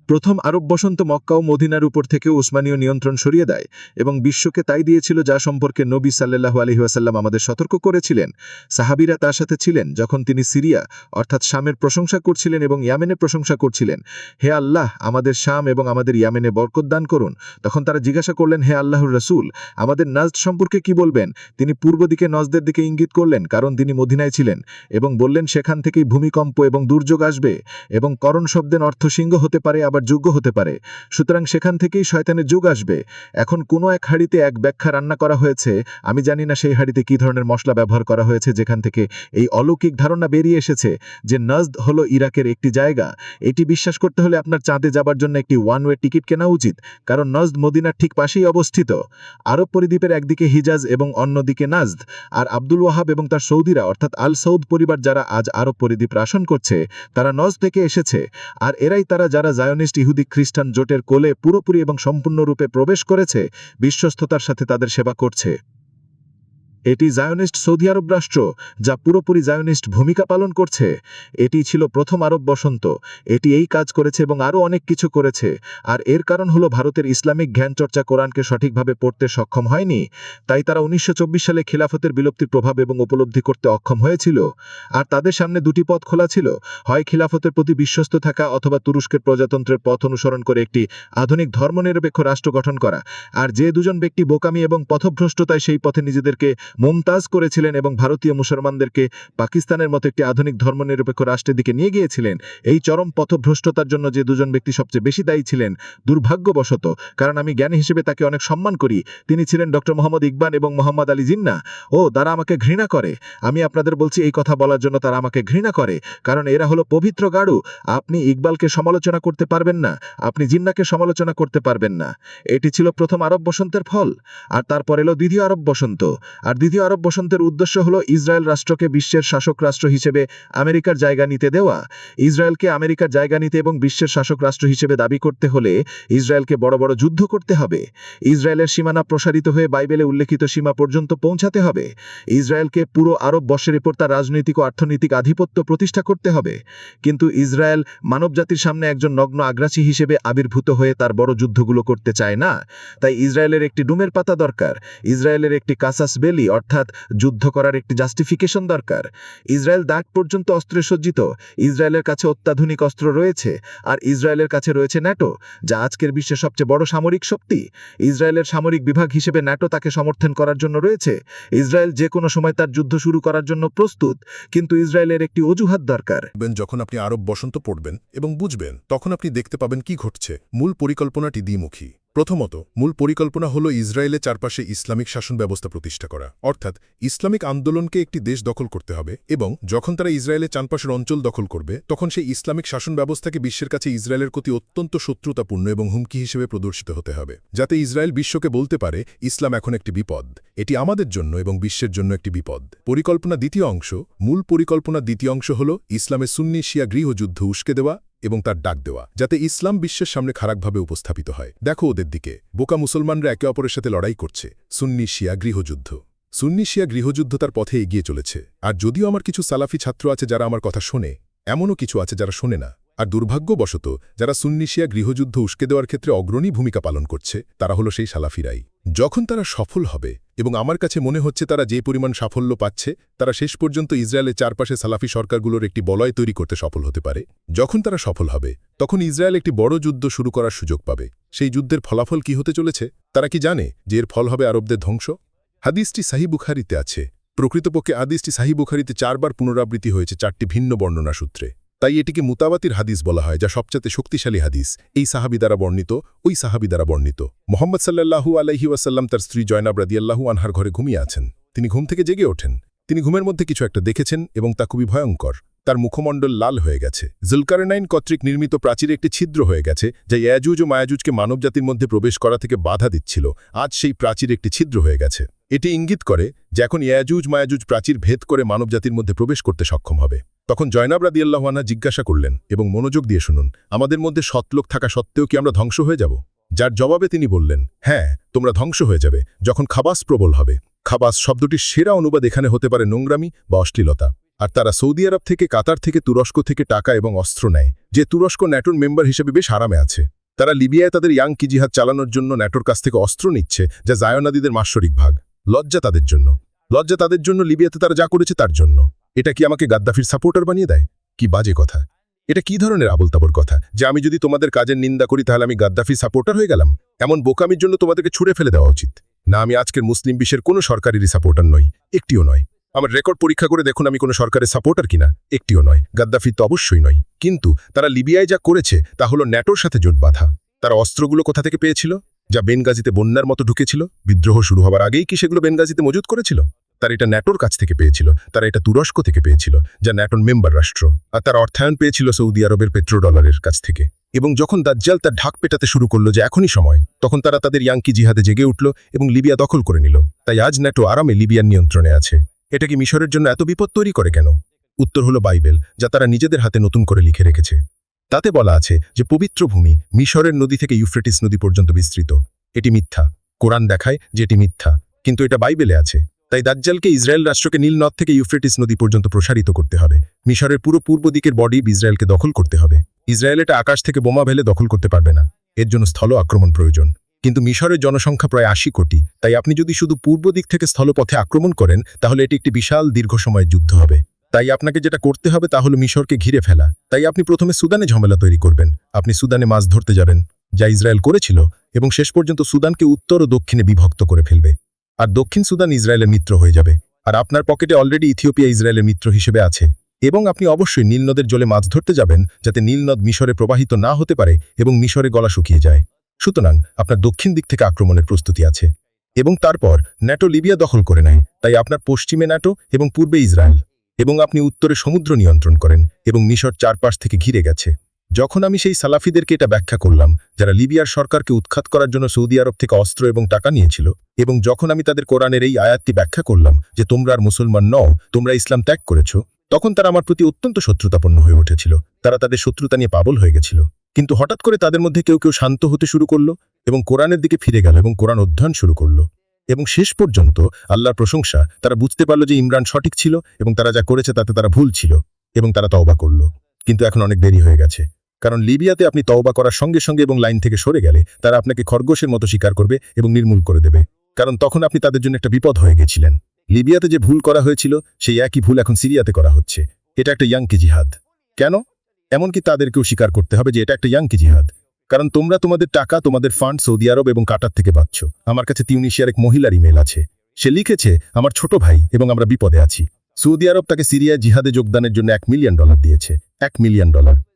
প্রথম আরব বসন্ত মক্কা ও মদিনার উপর থেকে উসমানীয় নিয়ন্ত্রণ সরিয়ে দেয় এবং বিশ্বকে তাই দিয়েছিল যা সম্পর্কে নবী সাল্লাল্লাহু আলাইহি ওয়াসাল্লাম আমাদের সতর্ক করেছিলেন। সাহাবীরা তার সাথে ছিলেন যখন তিনি সিরিয়া অর্থাৎ শামের প্রশংসা করছিলেন এবং ইয়ামেনের প্রশংসা করছিলেন। হে আল্লাহ, আমাদের শাম এবং আমাদের ইয়ামেনে বরকত দান করুন। তখন তারা জিজ্ঞাসা করলেন, হে আল্লাহর রাসূল, আমাদের নাজদ সম্পর্কে কি বলবেন? তিনি পূর্ব দিকে নজদের দিকে ইঙ্গিত করলেন, কারণ তিনি মদিনায় ছিলেন, এবং বললেন সেখান থেকেই ভূমিকম্প এবং দুর্যোগ আসবে, এবং করণ শব্দের অর্থ সিংহ হতে পারে, আবার যোগ্য হতে পারে। সুতরাং সেখান থেকেই শয়তানের যুগ আসবে। এখন কোনো এক হাঁড়িতে এক ব্যাখ্যা রান্না করা হয়েছে। আমি জানি না সেই হাঁড়িতে কি ধরনের মশলা ব্যবহার করা হয়েছে, যেখান থেকে এই অলৌকিক ধারণা বেরিয়ে এসেছে যে নজদ হলো ইরাকের একটি জায়গা। এটি বিশ্বাস করতে হলে আপনার চাঁদে যাবার জন্য একটি ওয়ান ওয়ে টিকিট কেনা উচিত, কারণ নজদ মদিনার ঠিক পাশেই অবস্থিত। আরব পরিদ্বীপের একদিকে হিজাজ এবং অন্যদিকে নাজদ। আর আব্দুল ওয়াহাব এবং তার সৌদিরা অর্থাৎ আল সৌদ পরিবার যারা আজ আরব পরিদ্বীপ শাসন করছে, তারা নজদ থেকে এসেছে। আর এরাই তারা যারা জায়নিস্ট ইহুদি খ্রিস্টান জোটের কোলে পুরোপুরি এবং সম্পূর্ণরূপে প্রবেশ করেছে, বিশ্বস্ততার সাথে তাদের সেবা করছে। এটি জায়নিস্ট সৌদি আরব রাষ্ট্র, যা পুরোপুরি জায়নিস্ট ভূমিকা পালন করছে। এটি ছিল প্রথম আরব বসন্ত। এটি এই কাজ করেছে এবং আরও অনেক কিছু করেছে। আর এর কারণ হলো ভারতের ইসলামিক জ্ঞানচর্চা কোরআনকে সঠিকভাবে পড়তে সক্ষম হয়নি। তাই তারা ১৯২৪ সালে খিলাফতের বিলুপ্তির প্রভাব এবং উপলব্ধি করতে অক্ষম হয়েছিল। আর তাদের সামনে দুটি পথ খোলা ছিল, হয় খিলাফতের প্রতি বিশ্বস্ত থাকা অথবা তুরস্কের প্রজাতন্ত্রের পথ অনুসরণ করে একটি আধুনিক ধর্মনিরপেক্ষ রাষ্ট্র গঠন করা। আর যে দুজন ব্যক্তি বোকামি এবং পথভ্রষ্টতায় সেই পথে নিজেদেরকে মুমতাজ করেছিলেন এবং ভারতীয় মুসলমানদেরকে পাকিস্তানের মতো একটি আধুনিক ধর্মনিরপেক্ষ রাষ্ট্রের দিকে নিয়ে গিয়েছিলেন, এই চরম পথভ্রষ্টতার জন্য যে দুজন ব্যক্তি সবচেয়ে বেশি দায়ী ছিলেন, দুর্ভাগ্যবশত, কারণ আমি জ্ঞানী হিসেবে তাকে অনেক সম্মান করি, তিনি ছিলেন ডক্টর মোহাম্মদ ইকবাল এবং মোহাম্মদ আলী জিন্নাহ। ও তারা আমাকে ঘৃণা করে। আমি আপনাদের বলছি এই কথা বলার জন্য তারা আমাকে ঘৃণা করে, কারণ এরা হলো পবিত্র গাড়ু। আপনি ইকবালকে সমালোচনা করতে পারবেন না, আপনি জিন্নাহকে সমালোচনা করতে পারবেন না। এটি ছিল প্রথম আরব বসন্তের ফল। আর তারপর এলো দ্বিতীয় আরব বসন্ত। আর দ্বিতীয় আরব বসন্তের উদ্দেশ্য হলো ইসরায়েল রাষ্ট্রকে বিশ্বের শাসক রাষ্ট্র হিসেবে আমেরিকার জায়গা নিতে দেওয়া। ইসরায়েলকে আমেরিকার জায়গা নিতে এবং বিশ্বের শাসক রাষ্ট্র হিসেবে দাবি করতে হলে ইসরায়েলকে বড় বড় যুদ্ধ করতে হবে। ইসরায়েলের সীমানা প্রসারিত হয়ে বাইবেলে উল্লেখিত সীমা পর্যন্ত পৌঁছাতে হবে। ইসরায়েলকে পুরো আরব বর্ষের উপর তার রাজনৈতিক ও অর্থনৈতিক আধিপত্য প্রতিষ্ঠা করতে হবে। কিন্তু ইসরায়েল মানবজাতির সামনে একজন নগ্ন আগ্রাসী হিসেবে আবির্ভূত হয়ে তার বড় যুদ্ধগুলো করতে চায় না। তাই ইসরায়েলের একটি ডুমের পাতা দরকার, ইসরায়েলের একটি কাসাস বেলি অর্থাৎ যুদ্ধ করার একটি জাস্টিফিকেশন দরকার। ইসরায়েল দাগ পর্যন্ত অস্ত্রে সজ্জিত, ইসরায়েলের কাছে অত্যাধুনিক অস্ত্র রয়েছে, আর ইসরায়েলের কাছে রয়েছে ন্যাটো, যা আজকের বিশ্বের সবচেয়ে বড় সামরিক শক্তি। ইসরায়েলের সামরিক বিভাগ হিসেবে ন্যাটো তাকে সমর্থন করার জন্য রয়েছে। ইসরায়েল যে কোনো সময় তার যুদ্ধ শুরু করার জন্য প্রস্তুত, কিন্তু ইসরায়েলের একটি অজুহাত দরকার। যখন আপনি আরব বসন্ত পড়বেন এবং বুঝবেন, তখন আপনি দেখতে পাবেন কি ঘটছে। মূল পরিকল্পনাটি দ্বিমুখী। প্রথমত, মূল পরিকল্পনা হল ইসরায়েলের চারপাশে ইসলামিক শাসন ব্যবস্থা প্রতিষ্ঠা করা, অর্থাৎ ইসলামিক আন্দোলনকে একটি দেশ দখল করতে হবে, এবং যখন তারা ইসরায়েলের চারপাশের অঞ্চল দখল করবে, তখন সেই ইসলামিক শাসন ব্যবস্থাকে বিশ্বের কাছে ইসরায়েলের প্রতি অত্যন্ত শত্রুতাপূর্ণ এবং হুমকি হিসেবে প্রদর্শিত হতে হবে, যাতে ইসরায়েল বিশ্বকে বলতে পারে ইসলাম এখন একটি বিপদ, এটি আমাদের জন্য এবং বিশ্বের জন্য একটি বিপদ। পরিকল্পনা দ্বিতীয় অংশ। মূল পরিকল্পনার দ্বিতীয় অংশ হল ইসলামের সুন্নি শিয়া গৃহযুদ্ধ উস্কে দেওয়া এবং তার ডাক দেওয়া, যাতে ইসলাম বিশ্বের সামনে খারাপভাবে উপস্থাপিত হয়। দেখো ওদের দিকে, বোকা মুসলমানরা একে অপরের সাথে লড়াই করছে। সুন্নি শিয়া গৃহযুদ্ধ। সুন্নি শিয়া গৃহযুদ্ধ তার পথে এগিয়ে চলেছে। আর যদিও আমার কিছু সালাফি ছাত্র আছে যারা আমার কথা শোনে, এমনও কিছু আছে যারা শোনে না। আর দুর্ভাগ্যবশত যারা সুন্নি শিয়া গৃহযুদ্ধ উস্কে দেওয়ার ক্ষেত্রে অগ্রণী ভূমিকা পালন করছে, তারা হলো সেই সালাফিরাই। যখন তারা সফল হবে, এবং আমার কাছে মনে হচ্ছে তারা যে পরিমাণ সাফল্য পাচ্ছে, তারা শেষ পর্যন্ত ইসরায়েলের চারপাশে সালাফি সরকারগুলোর একটি বলয় তৈরি করতে সফল হতে পারে। যখন তারা সফল হবে, তখন ইসরায়েল একটি বড় যুদ্ধ শুরু করার সুযোগ পাবে। সেই যুদ্ধের ফলাফল কি হতে চলেছে? তারা কি জানে যে এর ফল হবে আরবদের ধ্বংস? হাদিসটি সাহিহ বুখারীতে আছে। প্রকৃতপক্ষে হাদিসটি সাহিহ বুখারীতে 4 বার পুনরাবৃত্তি হয়েছে 4টি ভিন্ন বর্ণনা সূত্রে। তাই এটিকে মুতাবাতির হাদিস বলা হয়, যা সবচেয়ে শক্তিশালী হাদিস। এই সাহাবী দ্বারা বর্ণিত, ওই সাহাবী দ্বারা বর্ণিত। মুহাম্মদ সাল্লাল্লাহু আলাইহি ওয়াসাল্লাম তার স্ত্রী জয়নাব রাদিয়াল্লাহু আনহার ঘরে ঘুমিয়ে আছেন। তিনি ঘুম থেকে জেগে ওঠেন। তিনি ঘুমের মধ্যে কিছু একটা দেখেছেন এবং তা খুবই ভয়ঙ্কর। তার মুখমণ্ডল লাল হয়ে গেছে। জুলকারনাইন কর্তৃক নির্মিত প্রাচীরে একটি ছিদ্র হয়ে গেছে, যা ইয়াজুজ ও মায়াজুজকে মানবজাতির মধ্যে প্রবেশ করা থেকে বাধা দিচ্ছিল। আজ সেই প্রাচীর একটি ছিদ্র হয়ে গেছে। এটি ইঙ্গিত করে যে এখন ইয়াজুজ মায়াজুজ প্রাচীর ভেদ করে মানবজাতির মধ্যে প্রবেশ করতে সক্ষম হবে। তখন জয়নাব রাদিয়াল্লাহু আনহা জিজ্ঞাসা করলেন, এবং মনোযোগ দিয়ে শুনুন, আমাদের মধ্যে সৎলোক থাকা সত্ত্বেও কি আমরা ধ্বংস হয়ে যাব? যার জবাবে তিনি বললেন, হ্যাঁ, তোমরা ধ্বংস হয়ে যাবে যখন খাবাস প্রবল হবে। খাবাস শব্দটির সেরা অনুবাদ এখানে হতে পারে নোংরামি বা অশ্লীলতা। আর তারা সৌদি আরব থেকে, কাতার থেকে, তুরস্ক থেকে টাকা এবং অস্ত্র নেয়, যে তুরস্ক ন্যাটোর মেম্বার হিসেবে বেশ আরামে আছে। তারা লিবিয়ায় তাদের ইয়াংকি জিহাদ চালানোর জন্য ন্যাটোর কাছ থেকে অস্ত্র নিচ্ছে, যা জায়নাদিদের মাস্যরিক ভাগ। লজ্জা তাদের জন্য। লজ্জা তাদের জন্য লিবিয়াতে তারা যা করেছে তার জন্য। এটা কি আমাকে গাদ্দাফির সাপোর্টার বানিয়ে দেয়? কি বাজে কথা! এটা কি ধরনের আবোলতাবোর কথা যে আমি যদি তোমাদের কাজের নিন্দা করি তাহলে আমি গাদ্দাফির সাপোর্টার হয়ে গেলাম? এমন বোকামির জন্য তোমাদেরকে ছুঁড়ে ফেলে দেওয়া উচিত। না, আমি আজকের মুসলিম বিশ্বের কোনো সরকারেরই সাপোর্টার নই, একটিও নয়। আমার রেকর্ড পরীক্ষা করে দেখুন আমি কোনো সরকারের সাপোর্টার কিনা, একটিও নয়। গাদ্দাফি তো অবশ্যই নয়। কিন্তু তারা লিবিয়ায় যা করেছে তা হলো ন্যাটোর সাথে জোট বাঁধা। তারা অস্ত্রগুলো কোথা থেকে পেয়েছিল? যা বেনগাজিতে বন্যার মতো ঢুকেছিল। বিদ্রোহ শুরু হবার আগেই কি সেগুলো বেনগাজিতে মজুত করেছিল? তারা এটা ন্যাটোর কাছ থেকে পেয়েছিল। তারা এটা তুরস্ক থেকে পেয়েছিল, যা ন্যাটোর মেম্বার রাষ্ট্র। আর তার অর্থায়ন পেয়েছিল সৌদি আরবের পেট্রোডলারের কাছ থেকে। এবং যখন দাজ্জাল তার ঢাক পেটাতে শুরু করলো যে এখনই সময়, তখন তারা তাদের ইয়াংকি জিহাদে জেগে উঠল এবং লিবিয়া দখল করে নিল। তাই আজ ন্যাটো আরামে লিবিয়ার নিয়ন্ত্রণে আছে। এটা কি মিশরের জন্য এত বিপদ তৈরি করে কেন? উত্তর হলো বাইবেল, যা তারা নিজেদের হাতে নতুন করে লিখে রেখেছে। তাতে বলা আছে যে পবিত্র ভূমি মিশরের নদী থেকে ইউফ্রেটিস নদী পর্যন্ত বিস্তৃত। এটি মিথ্যা। কোরআন দেখায় যে এটি মিথ্যা, কিন্তু এটা বাইবেলে আছে। তাই দাজ্জালকে ইসরায়েল রাষ্ট্রকে নীল নদ থেকে ইউফ্রেটিস নদী পর্যন্ত প্রসারিত করতে হবে। মিশরের পুরো পূর্ব দিকের বডি ইসরায়েলকে দখল করতে হবে। ইসরায়েল এটা আকাশ থেকে বোমা ফেলে দখল করতে পারবে না। এর জন্য স্থল আক্রমণ প্রয়োজন। কিন্তু মিশরের জনসংখ্যা প্রায় ৮০ কোটি। তাই আপনি যদি শুধু পূর্ব দিক থেকে স্থলপথে আক্রমণ করেন, তাহলে এটি একটি বিশাল দীর্ঘ সময়ের যুদ্ধ হবে। তাই আপনাকে যেটা করতে হবে তা হলো মিশরকে ঘিরে ফেলা। তাই আপনি প্রথমে সুদানে ঝামেলা তৈরি করবেন। আপনি সুদানে মাছ ধরতে যাবেন, যা ইসরায়েল করেছিল, এবং শেষ পর্যন্ত সুদানকে উত্তর ও দক্ষিণে বিভক্ত করে ফেলবে। আর দক্ষিণ সুদান ইসরায়েলের মিত্র হয়ে যাবে। আর আপনার পকেটে অলরেডি ইথিওপিয়া ইসরায়েলের মিত্র হিসেবে আছে। এবং আপনি অবশ্যই নীল নদের জলে মাছ ধরতে যাবেন, যাতে নীল নদ মিশরে প্রবাহিত না হতে পারে এবং মিশরে গলা শুকিয়ে যায়। সুতরাং আপনার দক্ষিণ দিক থেকে আক্রমণের প্রস্তুতি আছে। এবং তারপর ন্যাটো লিবিয়া দখল করে নেয়। তাই আপনার পশ্চিমে ন্যাটো এবং পূর্বে ইসরায়েল, এবং আপনি উত্তরে সমুদ্র নিয়ন্ত্রণ করেন এবং মিশর চারপাশ থেকে ঘিরে গেছে। যখন আমি সেই সালাফিদেরকে এটা ব্যাখ্যা করলাম, যারা লিবিয়ার সরকারকে উৎখাত করার জন্য সৌদি আরব থেকে অস্ত্র এবং টাকা নিয়েছিল, এবং যখন আমি তাদের কোরআনের এই আয়াতটি ব্যাখ্যা করলাম যে তোমরা আর মুসলমান নও, তোমরা ইসলাম ত্যাগ করেছ, তখন তারা আমার প্রতি অত্যন্ত শত্রুতাপন্ন হয়ে উঠেছিল। তারা তাদের শত্রুতা নিয়ে পাগল হয়ে গেছিল। কিন্তু হঠাৎ করে তাদের মধ্যে কেউ কেউ শান্ত হতে শুরু করলো এবং কোরআনের দিকে ফিরে গেল এবং কোরআন অধ্যয়ন শুরু করলো। এবং শেষ পর্যন্ত আল্লাহর প্রশংসা, তারা বুঝতে পারল যে ইমরান সঠিক ছিল এবং তারা যা করেছে তাতে তারা ভুল ছিল, এবং তারা তওবা করল। কিন্তু এখন অনেক দেরি হয়ে গেছে, কারণ লিবিয়াতে আপনি তওবা করার সঙ্গে সঙ্গে এবং লাইন থেকে সরে গেলে তারা আপনাকে খরগোশের মতো শিকার করবে এবং নির্মূল করে দেবে, কারণ তখন আপনি তাদের জন্য একটা বিপদ হয়ে গেছিলেন। লিবিয়াতে যে ভুল করা হয়েছিল সেই একই ভুল এখন সিরিয়াতে করা হচ্ছে। এটা একটা ইয়াংকি জিহাদ। কেন? এমনকি তাদেরকেও স্বীকার করতে হবে যে এটা একটা ইয়াংকি জিহাদ। কারণ তোমরা তোমাদের টাকা, তোমাদের ফান্ড সৌদি আরব এবং কাটার থেকে পাচ্ছ। আমার কাছে তিউনিশিয়ার এক মহিলার ইমেল আছে। সে লিখেছে, আমার ছোট ভাই এবং আমরা বিপদে আছি। সৌদি আরব তাকে সিরিয়ায় জিহাদে যোগদানের জন্য $1 মিলিয়ন দিয়েছে। $1 মিলিয়ন।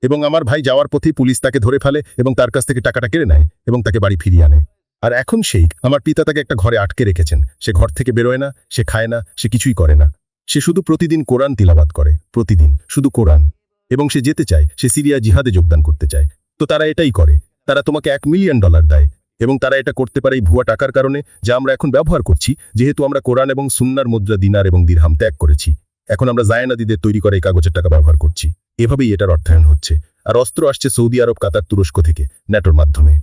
এবং আমার ভাই যাওয়ার পথেই পুলিশ তাকে ধরে ফেলে এবং তার কাছ থেকে টাকাটা কেড়ে নেয় এবং তাকে বাড়ি ফিরিয়ে আনে। আর এখন আমার পিতা তাকে একটা ঘরে আটকে রেখেছেন। সে ঘর থেকে বেরোয় না, সে খায় না, সে কিছুই করে না। সে শুধু প্রতিদিন কোরআন তিলাবাত করে, প্রতিদিন শুধু কোরআন। এবং সে যেতে চায়, সে সিরিয়া জিহাদে যোগদান করতে চায়। তো তারা এটাই করে, তারা তোমাকে $1 মিলিয়ন দেয়। এবং তারা এটা করতে পারে এই ভুয়া টাকার কারণে, যা আমরা এখন ব্যবহার করছি, যেহেতু আমরা কোরআন এবং সুন্নার মুদ্রা দিনার এবং দিরহাম ত্যাগ করেছি। এখন আমরা জায়নাদিদের তৈরি করে এই কাগজের টাকা ব্যবহার করছি। এভাবেই এটার অর্থায়ন হচ্ছে। আর অস্ত্র আসছে সৌদি আরব, কাতার, তুরস্ক থেকে, ন্যাটোর মাধ্যমে।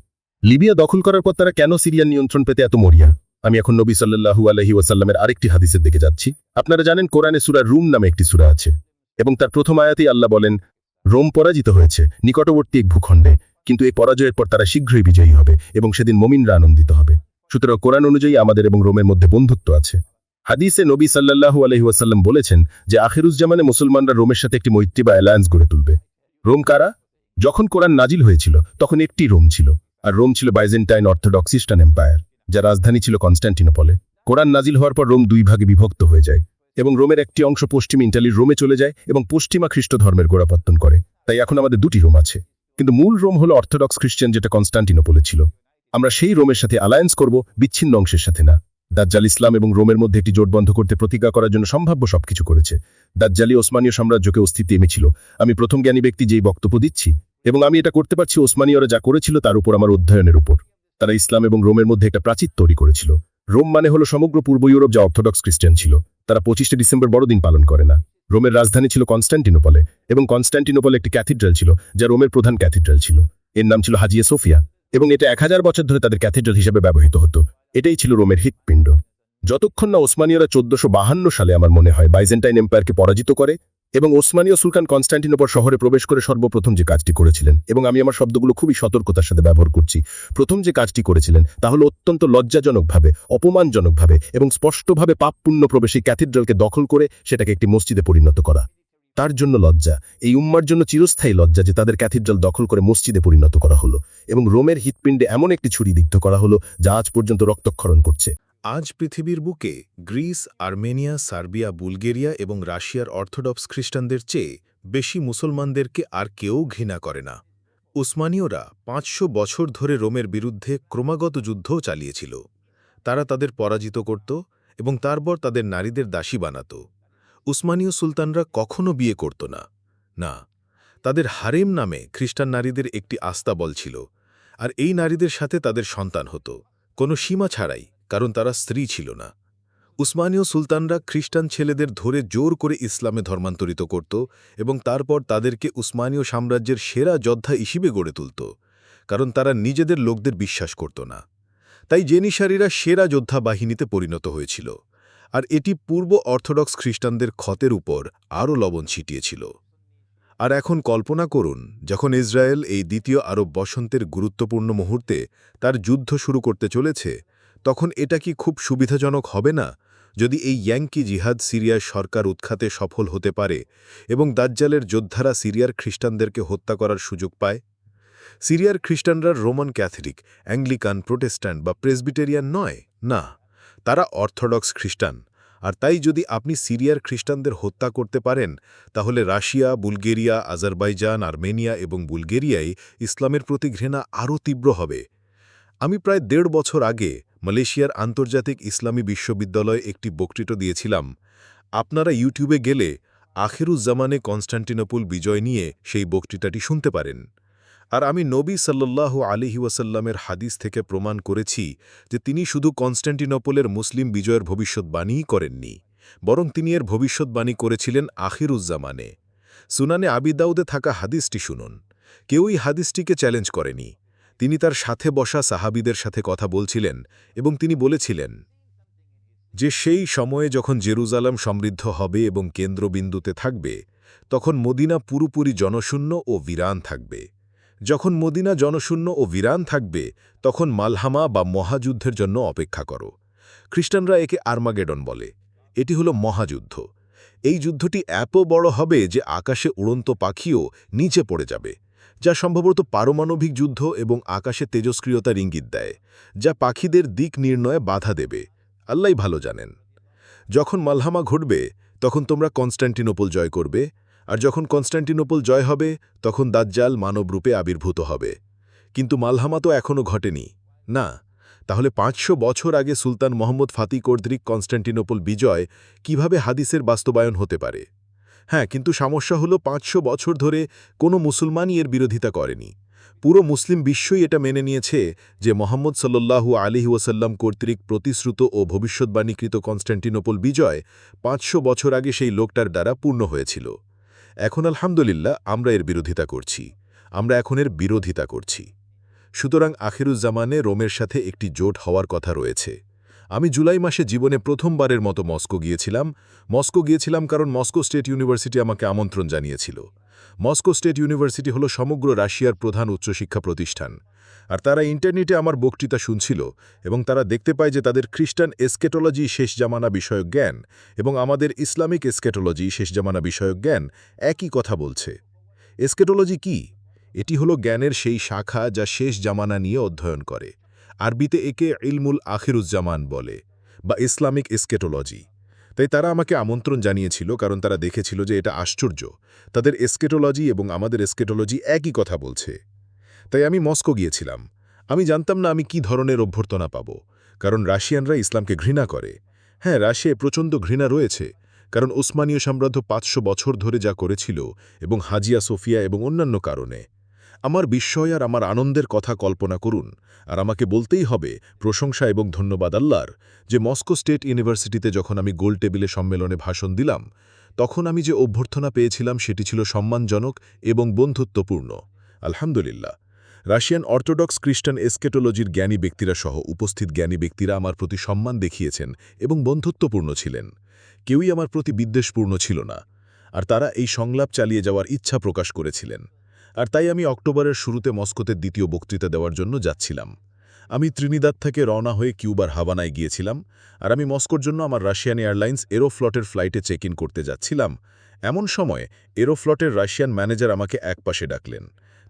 লিবিয়া দখল করার পর তারা কেন সিরিয়ার নিয়ন্ত্রণ পেতে এত মরিয়া? আমি এখন নবী সাল্লাল্লাহু আলাইহি ওয়াসাল্লামের আরেকটি হাদিসের দিকে যাচ্ছি। আপনারা জানেন কোরআনে সূরা রুম নামে একটি সূরা আছে, এবং তার প্রথম আয়াতেই আল্লাহ বলেন, রোম পরাজিত হয়েছে নিকটবর্তী এক ভূখণ্ডে, কিন্তু এই পরাজয়ের পর তারা শীঘ্রই বিজয়ী হবে এবং সেদিন মুমিনরা আনন্দিত হবে। সুতরাং কোরআন অনুযায়ী আমাদের এবং রোমের মধ্যে বন্ধুত্ব আছে। হাদিসে নবী সাল্লাল্লাহু আলাইহি ওয়াসাল্লাম বলেছেন যে আখিরুজ্জামানে মুসলমানরা রোমের সাথে একটি মৈত্রী বা অ্যালায়েন্স গড়ে তুলবে। রোম কারা? যখন কোরআন নাজিল হয়েছিল তখন একটি রোম ছিল, আর রোম ছিল বাইজেন্টাইন অর্থোডক্স খ্রিস্টান এম্পায়ার, যার রাজধানী ছিল কনস্ট্যান্টিনোপলে। কোরআন নাজিল হওয়ার পর রোম 2 ভাগে বিভক্ত হয়ে যায় এবং রোমের একটি অংশ পশ্চিম ইটালির রোমে চলে যায় এবং পশ্চিমা খ্রিস্ট ধর্মের গোড়াপত্তন করে। তাই এখন আমাদের 2টি রোম আছে, কিন্তু মূল রোম হলো অর্থোডক্স খ্রিস্টান, যেটা কনস্ট্যান্টিনোপলে ছিল। আমরা সেই রোমের সাথে অ্যালায়েন্স করব, বিচ্ছিন্ন অংশের সাথে না। দাজ্জাল ইসলাম এবং রোমের মধ্যে একটি জোট বন্ধ করতে প্রতিজ্ঞা করার জন্য সম্ভাব্য সবকিছু করেছে। দাজ্জালি ওসমানীয় সাম্রাজ্যকে অস্তিত্বে এনেছিল। আমি প্রথম জ্ঞানী ব্যক্তি যেই বক্তব্য দিচ্ছি, এবং আমি এটা করতে পারছি ওসমানীয়রা যা করেছিল তার উপর আমার অধ্যয়নের উপর। তারা ইসলাম এবং রোমের মধ্যে একটা প্রাচীর তৈরি করেছিল। রোম মানে হলো সমগ্র পূর্ব ইউরোপ যা অর্থোডক্স খ্রিস্টান ছিল। তারা 25শে ডিসেম্বর বড়দিন পালন করে না। রোমের রাজধানী ছিল কনস্ট্যান্টিনোপলে, এবং কনস্ট্যান্টিনোপলে একটি ক্যাথিড্রাল ছিল, যা রোমের প্রধান ক্যাথিড্রাল ছিল। এর নাম ছিল হাজিয়া সোফিয়া, এবং এটা 1000 বছর ধরে তাদের ক্যাথিড্রাল হিসেবে ব্যবহৃত হতো। এটাই ছিল রোমের হৃৎপিণ্ড। যতক্ষণ না ওসমানীয়রা 1452 সালে, আমার মনে হয়, বাইজেন্টাইন এম্পায়ারকে পরাজিত করে এবং ওসমানীয় সুলতান কনস্ট্যান্টিনোপল শহরে প্রবেশ করে সর্বপ্রথম যে কাজটি করেছিলেন, এবং আমি আমার শব্দগুলো খুবই সতর্কতার সাথে ব্যবহার করছি, প্রথম যে কাজটি করেছিলেন তা হলো অত্যন্ত লজ্জাজনকভাবে, অপমানজনকভাবে এবং স্পষ্টভাবে পাপপূর্ণ প্রবেশী ক্যাথিড্রালকে দখল করে সেটাকে একটি মসজিদে পরিণত করা। তার জন্য লজ্জা, এই উম্মার জন্য চিরস্থায়ী লজ্জা যে তাদের ক্যাথিড্রাল দখল করে মসজিদে পরিণত করা হলো এবং রোমের হৃৎপিণ্ডে এমন একটি ছুরি বিদ্ধ করা হলো যা আজ পর্যন্ত রক্তক্ষরণ করছে। আজ পৃথিবীর বুকে গ্রিস, আর্মেনিয়া, সার্বিয়া, বুলগেরিয়া এবং রাশিয়ার অর্থোডক্স খ্রিস্টানদের চেয়ে বেশি মুসলমানদেরকে আর কেউ ঘৃণা করে না। উসমানীয়রা 500 বছর ধরে রোমের বিরুদ্ধে ক্রমাগত যুদ্ধও চালিয়েছিল। তারা তাদের পরাজিত করত এবং তারপর তাদের নারীদের দাসী বানাত। উসমানীয় সুলতানরা কখনো বিয়ে করত না। না, তাদের হারেম নামে খ্রিস্টান নারীদের একটি আস্তাবল ছিল, আর এই নারীদের সাথে তাদের সন্তান হতো, কোনো সীমা ছাড়াই, কারণ তারা স্ত্রী ছিল না। উসমানীয় সুলতানরা খ্রিস্টান ছেলেদের ধরে জোর করে ইসলামে ধর্মান্তরিত করত এবং তারপর তাদেরকে উসমানীয় সাম্রাজ্যের সেরা যোদ্ধা হিসেবে গড়ে তুলত, কারণ তারা নিজেদের লোকদের বিশ্বাস করত না। তাই জেনিসারীরা সেরা যোদ্ধা বাহিনীতে পরিণত হয়েছিল, আর এটি পূর্ব অর্থোডক্স খ্রিস্টানদের ক্ষতের উপর আরও লবণ ছিটিয়েছিল। আর এখন কল্পনা করুন, যখন ইসরায়েল এই দ্বিতীয় আরব বসন্তের গুরুত্বপূর্ণ মুহূর্তে তার যুদ্ধ শুরু করতে চলেছে, তখন এটা কি খুব সুবিধাজনক হবে না যদি এই ইয়াংকি জিহাদ সিরিয়ার সরকার উৎখাতে সফল হতে পারে এবং দাজ্জালের যোদ্ধারা সিরিয়ার খ্রিস্টানদেরকে হত্যা করার সুযোগ পায়? সিরিয়ার খ্রিস্টানরা রোমান ক্যাথলিক, অ্যাংলিকান, প্রোটেস্ট্যান্ট বা প্রেসবিটেরিয়ান নয়, না, তারা অর্থোডক্স খ্রিস্টান। আর তাই যদি আপনি সিরিয়ার খ্রিস্টানদের হত্যা করতে পারেন, তাহলে রাশিয়া, বুলগেরিয়া, আজারবাইজান, আর্মেনিয়া এবং বুলগেরিয়ায় ইসলামের প্রতি ঘৃণা আরও তীব্র হবে। আমি প্রায় 1.5 বছর আগে মালয়েশিয়ার আন্তর্জাতিক ইসলামী বিশ্ববিদ্যালয়ে একটি বক্তৃতা দিয়েছিলাম। আপনারা ইউটিউবে গেলে আখিরুজ্জামানে কনস্ট্যান্টিনোপল বিজয় নিয়ে সেই বক্তৃতাটি শুনতে পারেন। আর আমি নবী সাল্লাল্লাহু আলাইহি ওয়াসাল্লামের হাদিস থেকে প্রমাণ করেছি যে তিনি শুধু কনস্ট্যান্টিনোপলের মুসলিম বিজয়ের ভবিষ্যৎবাণীই করেননি, বরং তিনি এর ভবিষ্যৎবাণী করেছিলেন আখিরুজ্জামানে। সুনানে আবি দাউদে থাকা হাদিসটি শুনুন। কেউই হাদিসটিকে চ্যালেঞ্জ করেনি। তিনি তার সাথে বসা সাহাবীদের সাথে কথা বলছিলেন এবং তিনি বলেছিলেন যে সেই সময়ে যখন জেরুজালেম সমৃদ্ধ হবে এবং কেন্দ্রবিন্দুতে থাকবে, তখন মদিনা পুরোপুরি জনশূন্য ও বিরান থাকবে। যখন মদিনা জনশূন্য ও বিরান থাকবে, তখন মালহামা বা মহাযুদ্ধের জন্য অপেক্ষা করো। খ্রিস্টানরা একে আর্মাগেডন বলে। এটি হলো মহাযুদ্ধ। এই যুদ্ধটি এত বড় হবে যে আকাশে উড়ন্ত পাখিও নিচে পড়ে যাবে, যা সম্ভবত পারমাণবিক যুদ্ধ এবং আকাশে তেজস্ক্রিয়তার ইঙ্গিত দেয়, যা পাখিদের দিক নির্ণয়ে বাধা দেবে। আল্লাহই ভালো জানেন। যখন মালহামা ঘটবে তখন তোমরা কনস্ট্যান্টিনোপল জয় করবে, আর যখন কনস্ট্যান্টিনোপল জয় হবে তখন দাজ্জাল মানবরূপে আবির্ভূত হবে। কিন্তু মালহামা তো এখনও ঘটেনি না। তাহলে ৫০০ বছর আগে সুলতান মোহাম্মদ ফাতি কর্তৃক কনস্ট্যান্টিনোপল বিজয় কিভাবে হাদিসের বাস্তবায়ন হতে পারে? হ্যাঁ, কিন্তু সমস্যা হলো ৫০০ বছর ধরে কোনো মুসলমানই এর বিরোধিতা করেনি। পুরো মুসলিম বিশ্বই এটা মেনে নিয়েছে যে মোহাম্মদ সাল্লাল্লাহু আলাইহি ওয়াসাল্লাম কর্তৃক প্রতিশ্রুত ও ভবিষ্যদ্বাণীকৃত কনস্ট্যান্টিনোপল বিজয় ৫০০ বছর আগে সেই লোকটার দ্বারা পূর্ণ হয়েছিল। এখন আলহামদুলিল্লাহ আমরা এর বিরোধিতা করছি। আমরা এখন এর বিরোধিতা করছি। সুতরাং আখিরুজ্জামানে রোমের সাথে একটি জোট হওয়ার কথা রয়েছে। আমি জুলাই মাসে জীবনে প্রথমবারের মতো মস্কো গিয়েছিলাম কারণ মস্কো স্টেট ইউনিভার্সিটি আমাকে আমন্ত্রণ জানিয়েছিল। মস্কো স্টেট ইউনিভার্সিটি হল সমগ্র রাশিয়ার প্রধান উচ্চশিক্ষা প্রতিষ্ঠান, আর তারা ইন্টারনেটে আমার বক্তৃতা শুনছিল এবং তারা দেখতে পায় যে তাদের খ্রিস্টান এসকেটোলজি শেষ জামানা বিষয়ক জ্ঞান এবং আমাদের ইসলামিক এসকেটোলজি শেষ জামানা বিষয়ক জ্ঞান একই কথা বলছে। এসকেটোলজি কি? এটি হলো জ্ঞানের সেই শাখা যা শেষ জামানা নিয়ে অধ্যয়ন করে। আরবিতে একে ইলমুল আখিরুজ্জামান বলে, বা ইসলামিক এসকেটোলজি। তাই তারা আমাকে আমন্ত্রণ জানিয়েছিল কারণ তারা দেখেছিল যে এটা আশ্চর্য, তাদের এসকেটোলজি এবং আমাদের এসকেটোলজি একই কথা বলছে। তাই আমি মস্কো গিয়েছিলাম। আমি জানতাম না আমি কি ধরনের অভ্যর্থনা পাব, কারণ রাশিয়ানরা ইসলামকে ঘৃণা করে। হ্যাঁ, রাশিয়ায় প্রচণ্ড ঘৃণা রয়েছে, কারণ ওসমানীয় সাম্রাজ্য ৫০০ বছর ধরে যা করেছিল এবং হাজিয়া সোফিয়া এবং অন্যান্য কারণে। আমার বিস্ময় আর আমার আনন্দের কথা কল্পনা করুন, আর আমাকে বলতেই হবে প্রশংসা এবং ধন্যবাদ আল্লাহর যে মস্কো স্টেট ইউনিভার্সিটিতে যখন আমি গোল টেবিলে সম্মেলনে ভাষণ দিলাম, তখন আমি যে অভ্যর্থনা পেয়েছিলাম সেটি ছিল সম্মানজনক এবং বন্ধুত্বপূর্ণ। আলহামদুলিল্লাহ, রাশিয়ান অর্থোডক্স খ্রিস্টান এসকেটোলজির জ্ঞানী ব্যক্তিরা সহ উপস্থিত জ্ঞানী ব্যক্তিরা আমার প্রতি সম্মান দেখিয়েছেন এবং বন্ধুত্বপূর্ণ ছিলেন। কেউই আমার প্রতি বিদ্বেষপূর্ণ ছিল না, আর তারা এই সংলাপ চালিয়ে যাওয়ার ইচ্ছা প্রকাশ করেছিলেন। আর তাই আমি অক্টোবরের শুরুতে মস্কোতে দ্বিতীয় বক্তৃতা দেওয়ার জন্য যাচ্ছিলাম। আমি ত্রিনিদাদ থেকে রওনা হয়ে কিউবার হাভানায় গিয়েছিলাম, আর আমি মস্কোর জন্য আমার রাশিয়ান এয়ারলাইন্স এরোফ্লটের ফ্লাইটে চেক ইন করতে যাচ্ছিলাম। এমন সময় এরোফ্লটের রাশিয়ান ম্যানেজার আমাকে একপাশে ডাকলেন।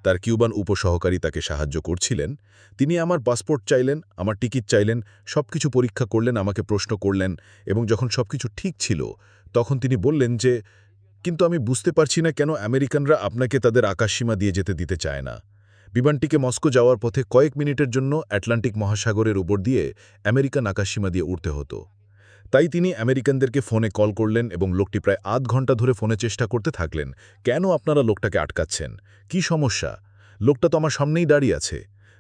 তার কিউবান উপসহকারী তাকে সাহায্য করছিলেন। তিনি আমার পাসপোর্ট চাইলেন, আমার টিকিট চাইলেন, সবকিছু পরীক্ষা করলেন, আমাকে প্রশ্ন করলেন, এবং যখন সবকিছু ঠিক ছিল তখন তিনি বললেন যে, কিন্তু আমি বুঝতে পারছি না কেন আমেরিকানরা আপনাকে তাদের আকাশসীমা দিয়ে যেতে দিতে চায় না। বিমানটিকে মস্কো যাওয়ার পথে কয়েক মিনিটের জন্য আটলান্টিক মহাসাগরের উপর দিয়ে আমেরিকান আকাশসীমা দিয়ে উড়তে হতো। তাই তিনি আমেরিকানদেরকে ফোনে কল করলেন এবং লোকটি প্রায় আধ ঘন্টা ধরে ফোনে চেষ্টা করতে থাকলেন, কেন আপনারা লোকটাকে আটকাচ্ছেন, কি সমস্যা, লোকটা তো আমার সামনেই দাঁড়িয়ে আছে।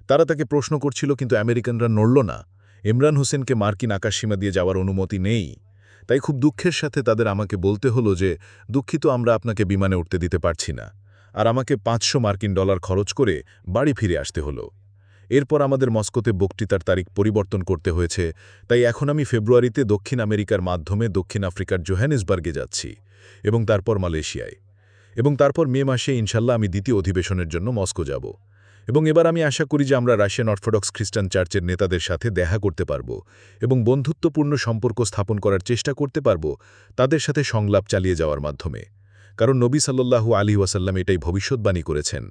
তারা তাকে প্রশ্ন করছিল, কিন্তু আমেরিকানরা নড়ল না। ইমরান হোসেনকে মার্কিন আকাশসীমা দিয়ে যাওয়ার অনুমতি নেই। তাই খুব দুঃখের সাথে তাদের আমাকে বলতে হলো যে, দুঃখিত, আমরা আপনাকে বিমানে উঠতে দিতে পারছি না। আর আমাকে $৫০০ খরচ করে বাড়ি ফিরে আসতে হলো। এরপর আমাদের মস্কোতে বক্তৃতার তারিখ পরিবর্তন করতে হয়েছে। তাই এখন আমি ফেব্রুয়ারিতে দক্ষিণ আমেরিকার মাধ্যমে দক্ষিণ আফ্রিকার জোহানেসবার্গে যাচ্ছি, এবং তারপর মালয়েশিয়ায়, এবং তারপর মে মাসে ইনশাল্লাহ আমি দ্বিতীয় অধিবেশনের জন্য মস্কো যাব। এবং এবার আমি আশা করি যে আমরা রাশিয়ান অর্থোডক্স খ্রিস্টান চার্চের নেতাদের সাথে দেখা করতে পারব এবং বন্ধুত্বপূর্ণ সম্পর্ক স্থাপন করার চেষ্টা করতে পারব তাদের সাথে সংলাপ চালিয়ে যাওয়ার মাধ্যমে, কারণ নবী সাল্লাল্লাহু আলাইহি ওয়াসাল্লাম এটাই ভবিষ্যদ্বাণী করেছেন।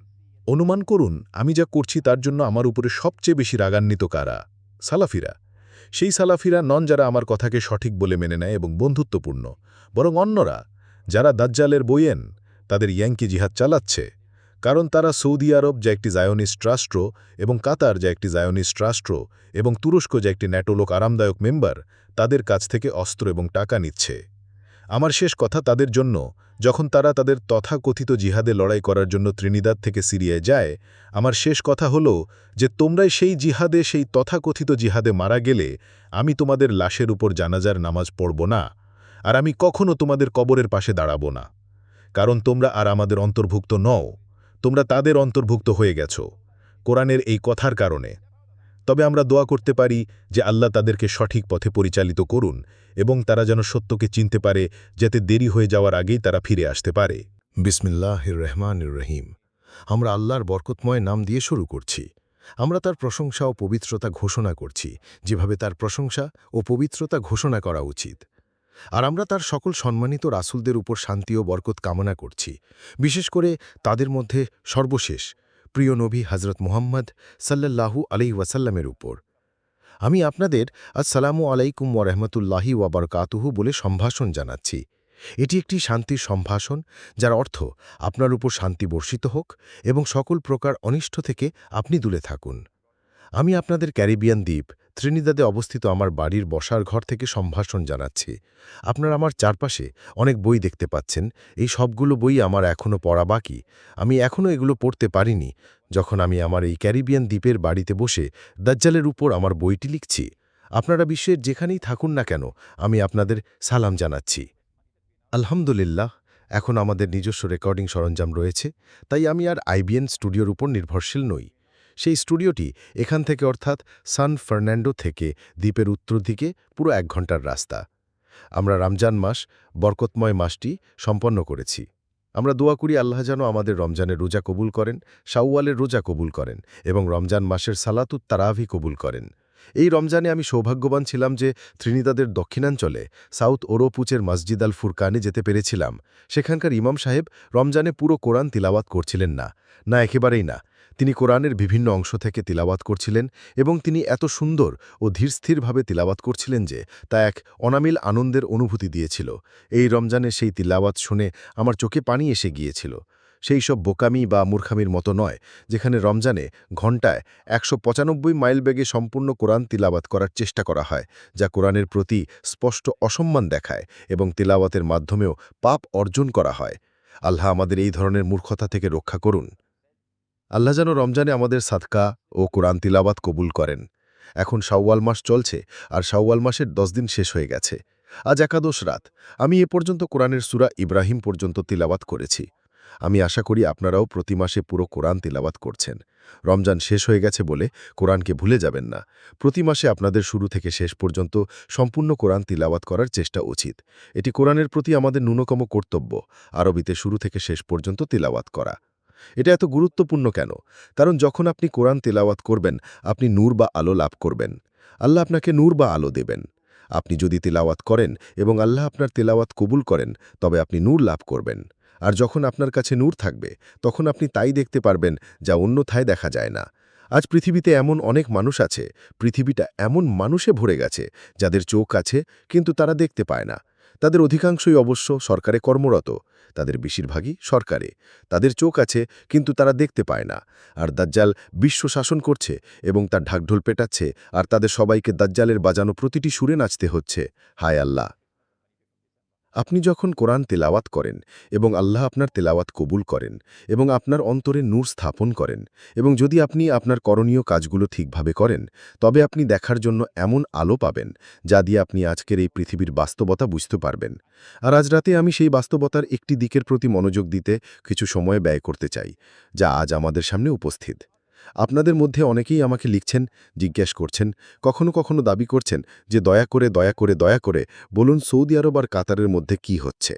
অনুমান করুন আমি যা করছি তার জন্য আমার উপরে সবচেয়ে বেশি রাগান্বিত কারা? সালাফিরা। সেই সালাফিরা নন যারা আমার কথাকে সঠিক বলে মেনে নেয় এবং বন্ধুত্বপূর্ণ, বরং অন্যরা যারা দাজ্জালের বইয়েন, তাদের ইয়াঙ্কি জিহাদ চালাচ্ছে। কারণ তারা সৌদি আরব, যা একটি জায়োনিস্ট রাষ্ট্র, এবং কাতার, যা একটি জায়োনিস্ট রাষ্ট্র, এবং তুরস্ক, যা একটি ন্যাটোলোক আরামদায়ক মেম্বার, তাদের কাছ থেকে অস্ত্র এবং টাকা নিচ্ছে। আমার শেষ কথা তাদের জন্য, যখন তারা তাদের তথাকথিত জিহাদে লড়াই করার জন্য ত্রিনিদাদ থেকে সিরিয়ায় যায়, আমার শেষ কথা হলো যে তোমরাই সেই জিহাদে, সেই তথাকথিত জিহাদে মারা গেলে আমি তোমাদের লাশের উপর জানাজার নামাজ পড়ব না, আর আমি কখনো তোমাদের কবরের পাশে দাঁড়াব না, কারণ তোমরা আর আমাদের অন্তর্ভুক্ত নও, তোমরা তাদের অন্তর্ভুক্ত হয়ে গেছ কোরআনের এই কথার কারণে। তবে আমরা দোয়া করতে পারি যে আল্লাহ তাদেরকে সঠিক পথে পরিচালিত করুন এবং তারা যেন সত্যকে চিনতে পারে, যাতে দেরি হয়ে যাওয়ার আগেই তারা ফিরে আসতে পারে। বিসমিল্লাহির রহমানির রহিম। আমরা আল্লাহর বরকতময় নাম দিয়ে শুরু করছি। আমরা তার প্রশংসা ও পবিত্রতা ঘোষণা করছি, যেভাবে তার প্রশংসা ও পবিত্রতা ঘোষণা করা উচিত। আর আমরা তার সকল সম্মানিত রাসূলদের উপর শান্তি ও বরকত কামনা করছি, বিশেষ করে তাদের মধ্যে সর্বশেষ প্রিয় নবী হযরত মুহাম্মদ সাল্লাল্লাহু আলাইহি ওয়াসাল্লামের উপর। আমি আপনাদের আসসালামু আলাইকুম ওয়া রাহমাতুল্লাহি ওয়া বারাকাতুহু বলে সম্ভাষণ জানাচ্ছি। এটি একটি শান্তির সম্ভাষণ, যার অর্থ আপনার উপর শান্তি বর্ষিত হোক এবং সকল প্রকার অনিষ্ট থেকে আপনি দূরে থাকুন। আমি আপনাদের ক্যারিবিয়ান দ্বীপ ত্রিনিদাদে অবস্থিত আমার বাড়ির বসার ঘর থেকে সম্ভাষণ জানাচ্ছি। আপনারা আমার চারপাশে অনেক বই দেখতে পাচ্ছেন। এই সবগুলো বই আমার এখনও পড়া বাকি। আমি এখনও এগুলো পড়তে পারিনি। যখন আমি আমার এই ক্যারিবিয়ান দ্বীপের বাড়িতে বসে দাজ্জালের উপর আমার বইটি লিখছি, আপনারা বিশ্বের যেখানেই থাকুন না কেন, আমি আপনাদের সালাম জানাচ্ছি। আলহামদুলিল্লাহ, এখন আমাদের নিজস্ব রেকর্ডিং সরঞ্জাম রয়েছে, তাই আমি আর আইবিএন স্টুডিওর উপর নির্ভরশীল নই। সেই স্টুডিওটি এখান থেকে অর্থাৎ সান ফার্নান্ডো থেকে দ্বীপের উত্তর দিকে পুরো 1 ঘন্টার রাস্তা। আমরা রমজান মাস, বরকতময় মাসটি সম্পন্ন করেছি। আমরা দোয়া করি আল্লাহ যেন আমাদের রমজানের রোজা কবুল করেন, শাওয়ালের রোজা কবুল করেন এবং রমজান মাসের সালাতুত তারাভি কবুল করেন। এই রমজানে আমি সৌভাগ্যবান ছিলাম যে ত্রিনিদাদের দক্ষিণাঞ্চলে সাউথ ওরোপুচের মসজিদ আল ফুরকানে যেতে পেরেছিলাম। সেখানকার ইমাম সাহেব রমজানে পুরো কোরআন তিলাওয়াত করছিলেন না, একেবারেই না। তিনি কোরআনের বিভিন্ন অংশ থেকে তিলাওয়াত করছিলেন এবং তিনি এত সুন্দর ও ধীরস্থিরভাবে তিলাওয়াত করছিলেন যে তা এক অনামিল আনন্দের অনুভূতি দিয়েছিল। এই রমজানে সেই তিলাওয়াত শুনে আমার চোখে পানি এসে গিয়েছিল। সেই সব বোকামি বা মূর্খামির মতো নয়, যেখানে রমজানে ঘণ্টায় ১৯৫ মাইল বেগে সম্পূর্ণ কোরআন তিলাওয়াত করার চেষ্টা করা হয়, যা কোরআনের প্রতি স্পষ্ট অসম্মান দেখায় এবং তিলাওয়াতের মাধ্যমেও পাপ অর্জন করা হয়। আল্লাহ আমাদের এই ধরনের মূর্খতা থেকে রক্ষা করুন। আল্লাহ যেন রমজানে আমাদের সাদকা ও কোরআন তিলাওয়াত কবুল করেন। এখন শাওয়াল মাস চলছে আর শাওয়াল মাসের 10 দিন শেষ হয়ে গেছে। আজ একাদশ রাত। আমি এ পর্যন্ত কোরআনের সূরা ইব্রাহিম পর্যন্ত তিলাওয়াত করেছি। আমি আশা করি আপনারাও প্রতি মাসে পুরো কোরআন তিলাওয়াত করছেন। রমজান শেষ হয়ে গেছে বলে কোরআনকে ভুলে যাবেন না। প্রতি মাসে আপনাদের শুরু থেকে শেষ পর্যন্ত সম্পূর্ণ কোরআন তিলাওয়াত করার চেষ্টা উচিত। এটি কোরআনের প্রতি আমাদের ন্যূনতম কর্তব্য, আরবিতে শুরু থেকে শেষ পর্যন্ত তিলাওয়াত করা। এটা এত গুরুত্বপূর্ণ কেন? কারণ যখন আপনি কোরআন তিলাওয়াত করবেন, আপনি নূর বা আলো লাভ করবেন। আল্লাহ আপনাকে নূর বা আলো দেবেন। আপনি যদি তিলাওয়াত করেন এবং আল্লাহ আপনার তিলাওয়াত কবুল করেন, তবে আপনি নূর লাভ করবেন। আর যখন আপনার কাছে নূর থাকবে, তখন আপনি তাই দেখতে পারবেন যা অন্যথায় দেখা যায় না। আজ পৃথিবীতে এমন অনেক মানুষ আছে, পৃথিবীটা এমন মানুষে ভরে গেছে যাদের চোখ আছে কিন্তু তারা দেখতে পায় না। তাদের অধিকাংশই অবশ্য সরকারে কর্মরত, তাদের বেশিরভাগই সরকারে। তাদের চোখ আছে কিন্তু তারা দেখতে পায় না। আর দাজ্জাল বিশ্ব শাসন করছে এবং তার ঢাকঢোল পেটাচ্ছে, আর তাদের সবাইকে দাজ্জালের বাজানো প্রতিটি সুরে নাচতে হচ্ছে। হায় আল্লাহ! আপনি যখন কোরআন তেলাওয়াত করেন এবং আল্লাহ আপনার তেলাওয়াত কবুল করেন এবং আপনার অন্তরে নূর স্থাপন করেন, এবং যদি আপনি আপনার করণীয় কাজগুলো ঠিকভাবে করেন, তবে আপনি দেখার জন্য এমন আলো পাবেন যা দিয়ে আপনি আজকের এই পৃথিবীর বাস্তবতা বুঝতে পারবেন। আর আজ রাতে আমি সেই বাস্তবতার একটি দিকের প্রতি মনোযোগ দিতে কিছু সময় ব্যয় করতে চাই, যা আজ আমাদের সামনে উপস্থিত। আপনাদের মধ্যে অনেকেই আমাকে লিখছেন, জিজ্ঞেস করছেন, কখনো কখনো দাবি করছেন যে দয়া করে দয়া করে দয়া করে বলুন সৌদি আরব আর কাতারের মধ্যে কি হচ্ছে।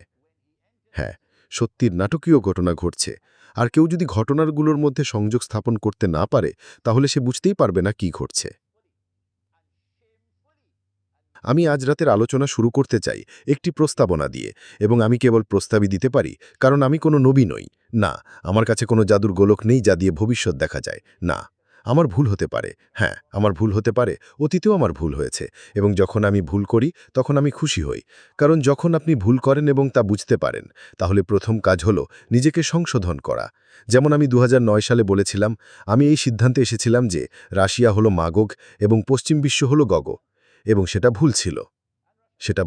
হ্যাঁ, সত্যির নাটকীয় ঘটনা ঘটছে। আর কেউ যদি ঘটনাগুলোর মধ্যে সংযোগ স্থাপন করতে না পারে, তাহলে সে বুঝতেই পারবে না কি ঘটছে। আমি আজ রাতের আলোচনা শুরু করতে চাই একটি প্রস্তাবনা দিয়ে, এবং আমি কেবল প্রস্তাবই দিতে পারি কারণ আমি কোনো নবী নই। না, আমার কাছে কোনো জাদুর গোলক নেই যা দিয়ে ভবিষ্যৎ দেখা যায়। না, আমার ভুল হতে পারে। হ্যাঁ, আমার ভুল হতে পারে। অতীতেও আমার ভুল হয়েছে, এবং যখন আমি ভুল করি তখন আমি খুশি হই। কারণ যখন আপনি ভুল করেন এবং তা বুঝতে পারেন, তাহলে প্রথম কাজ হলো নিজেকে সংশোধন করা। যেমন আমি 2009 সালে বলেছিলাম, আমি এই সিদ্ধান্তে এসেছিলাম যে রাশিয়া হলো মাগগ এবং পশ্চিম বিশ্ব হলো গগ, এবং সেটা ভুল ছিল। সেটা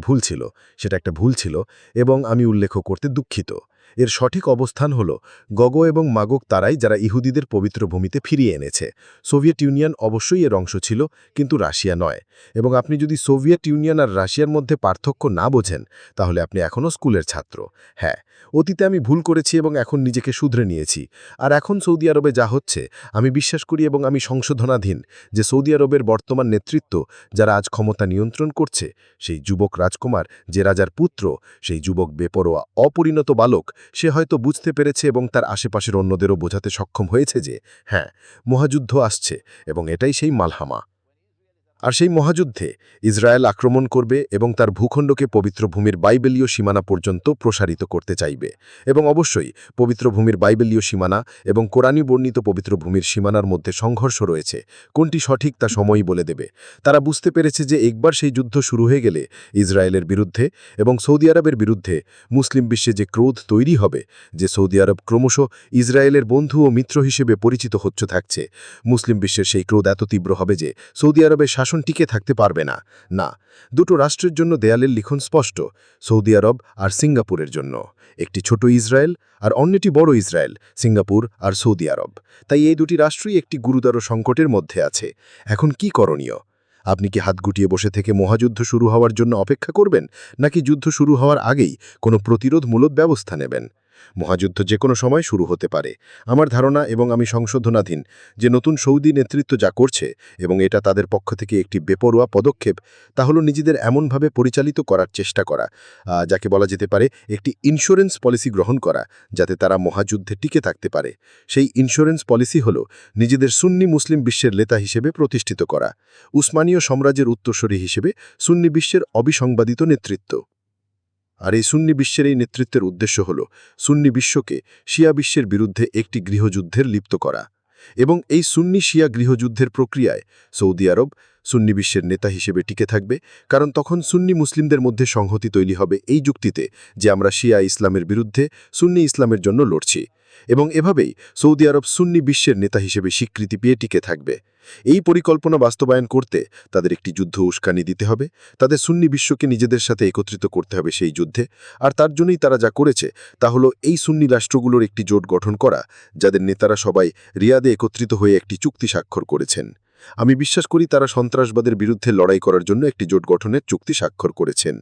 একটা ভুল ছিল, এবং আমি উল্লেখ করতে দুঃখিত। এর সঠিক অবস্থান হল গগ এবং মাগগ তারাই যারা ইহুদিদের পবিত্র ভূমিতে ফিরিয়ে এনেছে। সোভিয়েত ইউনিয়ন অবশ্যই এর অংশ ছিল, কিন্তু রাশিয়া নয়। এবং আপনি যদি সোভিয়েত ইউনিয়ন আর রাশিয়ার মধ্যে পার্থক্য না বোঝেন, তাহলে আপনি এখনও স্কুলের ছাত্র। হ্যাঁ, অতীতে আমি ভুল করেছি এবং এখন নিজেকে শুধরে নিয়েছি। আর এখন সৌদি আরবে যা হচ্ছে, আমি বিশ্বাস করি এবং আমি সংশোধনাধীন যে সৌদি আরবের বর্তমান নেতৃত্ব যারা আজ ক্ষমতা নিয়ন্ত্রণ করছে, সেই যুবক রাজকুমার যে রাজার পুত্র, সেই যুবক বেপরোয়া অপরিণত বালক, সে হয়তো বুঝতে পেরেছে এবং তার আশেপাশের অন্যদেরও বোঝাতে সক্ষম হয়েছে যে হ্যাঁ, মহাযুদ্ধ আসছে এবং এটাই সেই মালহামা। আর সেই মহাযুদ্ধে ইসরায়েল আক্রমণ করবে এবং তার ভূখণ্ডকে পবিত্র ভূমির বাইবেলীয় সীমানা পর্যন্ত প্রসারিত করতে চাইবে এবং অবশ্যই পবিত্র ভূমির বাইবেলীয় সীমানা এবং কোরআনী বর্ণিত পবিত্র ভূমির সীমানার মধ্যে সংঘর্ষ রয়েছে, কোনটি সঠিক তা সময়ই বলে দেবে। তারা বুঝতে পেরেছে যে একবার সেই যুদ্ধ শুরু হয়ে গেলে ইসরায়েলের বিরুদ্ধে এবং সৌদি আরবের বিরুদ্ধে মুসলিম বিশ্বে যে ক্রোধ তৈরি হবে, যে সৌদি আরব ক্রমশ ইসরায়েলের বন্ধু ও মিত্র হিসেবে পরিচিত হচ্ছে থাকছে, মুসলিম বিশ্বের সেই ক্রোধ এত তীব্র হবে যে সৌদি আরবের শাসন টিকে থাকতে পারবে না। না, দুটো রাষ্ট্রের জন্য দেয়ালের লিখন স্পষ্ট, সৌদি আরব আর সিঙ্গাপুরের জন্য। একটি ছোট ইসরায়েল আর অন্যটি বড় ইসরায়েল, সিঙ্গাপুর আর সৌদি আরব। তাই এই দুটি রাষ্ট্রই একটি গুরুতর সংকটের মধ্যে আছে। এখন কি করণীয়? আপনি কি হাত গুটিয়ে বসে থেকে মহাযুদ্ধ শুরু হওয়ার জন্য অপেক্ষা করবেন, নাকি যুদ্ধ শুরু হওয়ার আগেই কোনো প্রতিরোধমূলক ব্যবস্থা নেবেন? মহাযুদ্ধ যে কোনো সময় শুরু হতে পারে। আমার ধারণা, এবং আমি সংশোধনাধীন, যে নতুন সৌদি নেতৃত্ব যা করছে এবং এটা তাদের পক্ষ থেকে একটি বেপরোয়া পদক্ষেপ, তা হলো নিজেদের এমনভাবে পরিচালিত করার চেষ্টা করা, যাকে বলা যেতে পারে একটি ইন্স্যুরেন্স পলিসি গ্রহণ করা, যাতে তারা মহাযুদ্ধে টিকে থাকতে পারে। সেই ইন্স্যুরেন্স পলিসি হল নিজেদের সুন্নি মুসলিম বিশ্বের নেতা হিসেবে প্রতিষ্ঠিত করা, উসমানীয় সাম্রাজ্যের উত্তরসূরি হিসেবে সুন্নি বিশ্বের অবিসংবাদিত নেতৃত্ব। আর এই সুন্নি বিশ্বের এই নেতৃত্বের উদ্দেশ্য হল সুন্নি বিশ্বকে শিয়া বিশ্বের বিরুদ্ধে একটি গৃহযুদ্ধের লিপ্ত করা। এবং এই সুন্নি শিয়া গৃহযুদ্ধের প্রক্রিয়ায় সৌদি আরব সুন্নি বিশ্বের নেতা হিসেবে টিকে থাকবে, কারণ তখন সুন্নি মুসলিমদের মধ্যে সংহতি তৈরি হবে এই যুক্তিতে যে আমরা শিয়া ইসলামের বিরুদ্ধে সুন্নি ইসলামের জন্য লড়ছি, এবং এভাবেই সৌদি আরব সুন্নি বিশ্বের নেতা হিসেবে স্বীকৃতি পেয়ে টিকে থাকবে। এই পরিকল্পনা বাস্তবায়ন করতে তাদের একটি যুদ্ধ উস্কানি দিতে হবে, তাদের সুন্নি বিশ্বকে নিজেদের সাথে একত্রিত করতে হবে সেই যুদ্ধে। আর তার জন্যই তারা যা করেছে তা হলো এই সুন্নি রাষ্ট্রগুলোর একটি জোট গঠন করা, যাদের নেতারা সবাই রিয়াদে একত্রিত হয়ে একটি চুক্তি স্বাক্ষর করেছেন। আমি বিশ্বাস করি তারা সন্ত্রাসবাদের বিরুদ্ধে লড়াই করার জন্য একটি জোট গঠনের চুক্তি স্বাক্ষর করেছেন,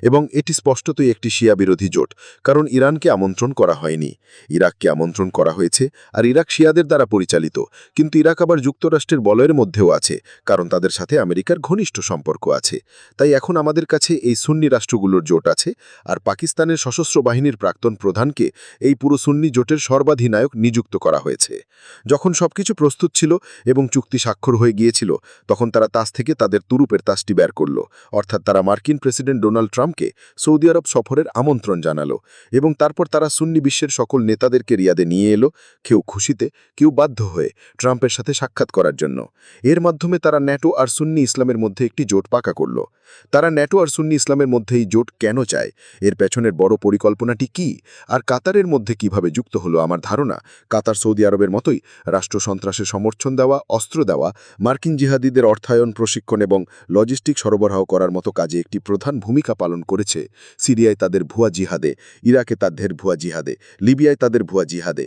এবং এটি স্পষ্টতই একটি শিয়া বিরোধী জোট, কারণ ইরানকে আমন্ত্রণ করা হয়নি, ইরাককে আমন্ত্রণ করা হয়েছে, আর ইরাক শিয়াদের দ্বারা পরিচালিত। কিন্তু ইরাক আবার যুক্তরাষ্ট্রের বলয়ের মধ্যেও আছে, কারণ তাদের সাথে আমেরিকার ঘনিষ্ঠ সম্পর্ক আছে। তাই এখন আমাদের কাছে এই সুন্নি রাষ্ট্রগুলোর জোট আছে, আর পাকিস্তানের সশস্ত্র বাহিনীর প্রাক্তন প্রধানকে এই পুরো সুন্নি জোটের সর্বাধিনায়ক নিযুক্ত করা হয়েছে। যখন সবকিছু প্রস্তুত ছিল এবং চুক্তি স্বাক্ষর হয়ে গিয়েছিল, তখন তারা তাস থেকে তাদের তুরুপের তাসটি বের করল, অর্থাৎ তারা মার্কিন প্রেসিডেন্ট ডোনাল্ড ট্রাম্পকে সৌদি আরব সফরের আমন্ত্রণ জানালো, এবং তারপর তারা সুন্নি বিশ্বের সকল নেতাদেরকে রিয়াদে নিয়ে এলো, কেউ খুশিতে, কেউ বাধ্য হয়ে ট্রাম্পের সাথে সাক্ষাৎ করার জন্য। এর মাধ্যমে তারা ন্যাটো আর সুন্নি ইসলামের মধ্যে একটি জোট পাকা করল। তারা ন্যাটো আর সুন্নি ইসলামের মধ্যে এই জোট কেন চায়, এর পেছনের বড় পরিকল্পনাটি কি, আর কাতারের মধ্যে কিভাবে যুক্ত হলো? আমার ধারণা কাতার সৌদি আরবের মতোই রাষ্ট্র সন্ত্রাসের সমর্থন দেওয়া, অস্ত্র দেওয়া, মার্কিন জিহাদিদের অর্থায়ন, প্রশিক্ষণ এবং লজিস্টিক সরবরাহ করার মতো কাজে একটি প্রধান ভূমিকা পালন করেছে। সিরিয়ায় তাদের ভুয়া জিহাদে, ইরাকে তাদের ভুয়া জিহাদে, লিবিয়ায় তাদের ভুয়া জিহাদে।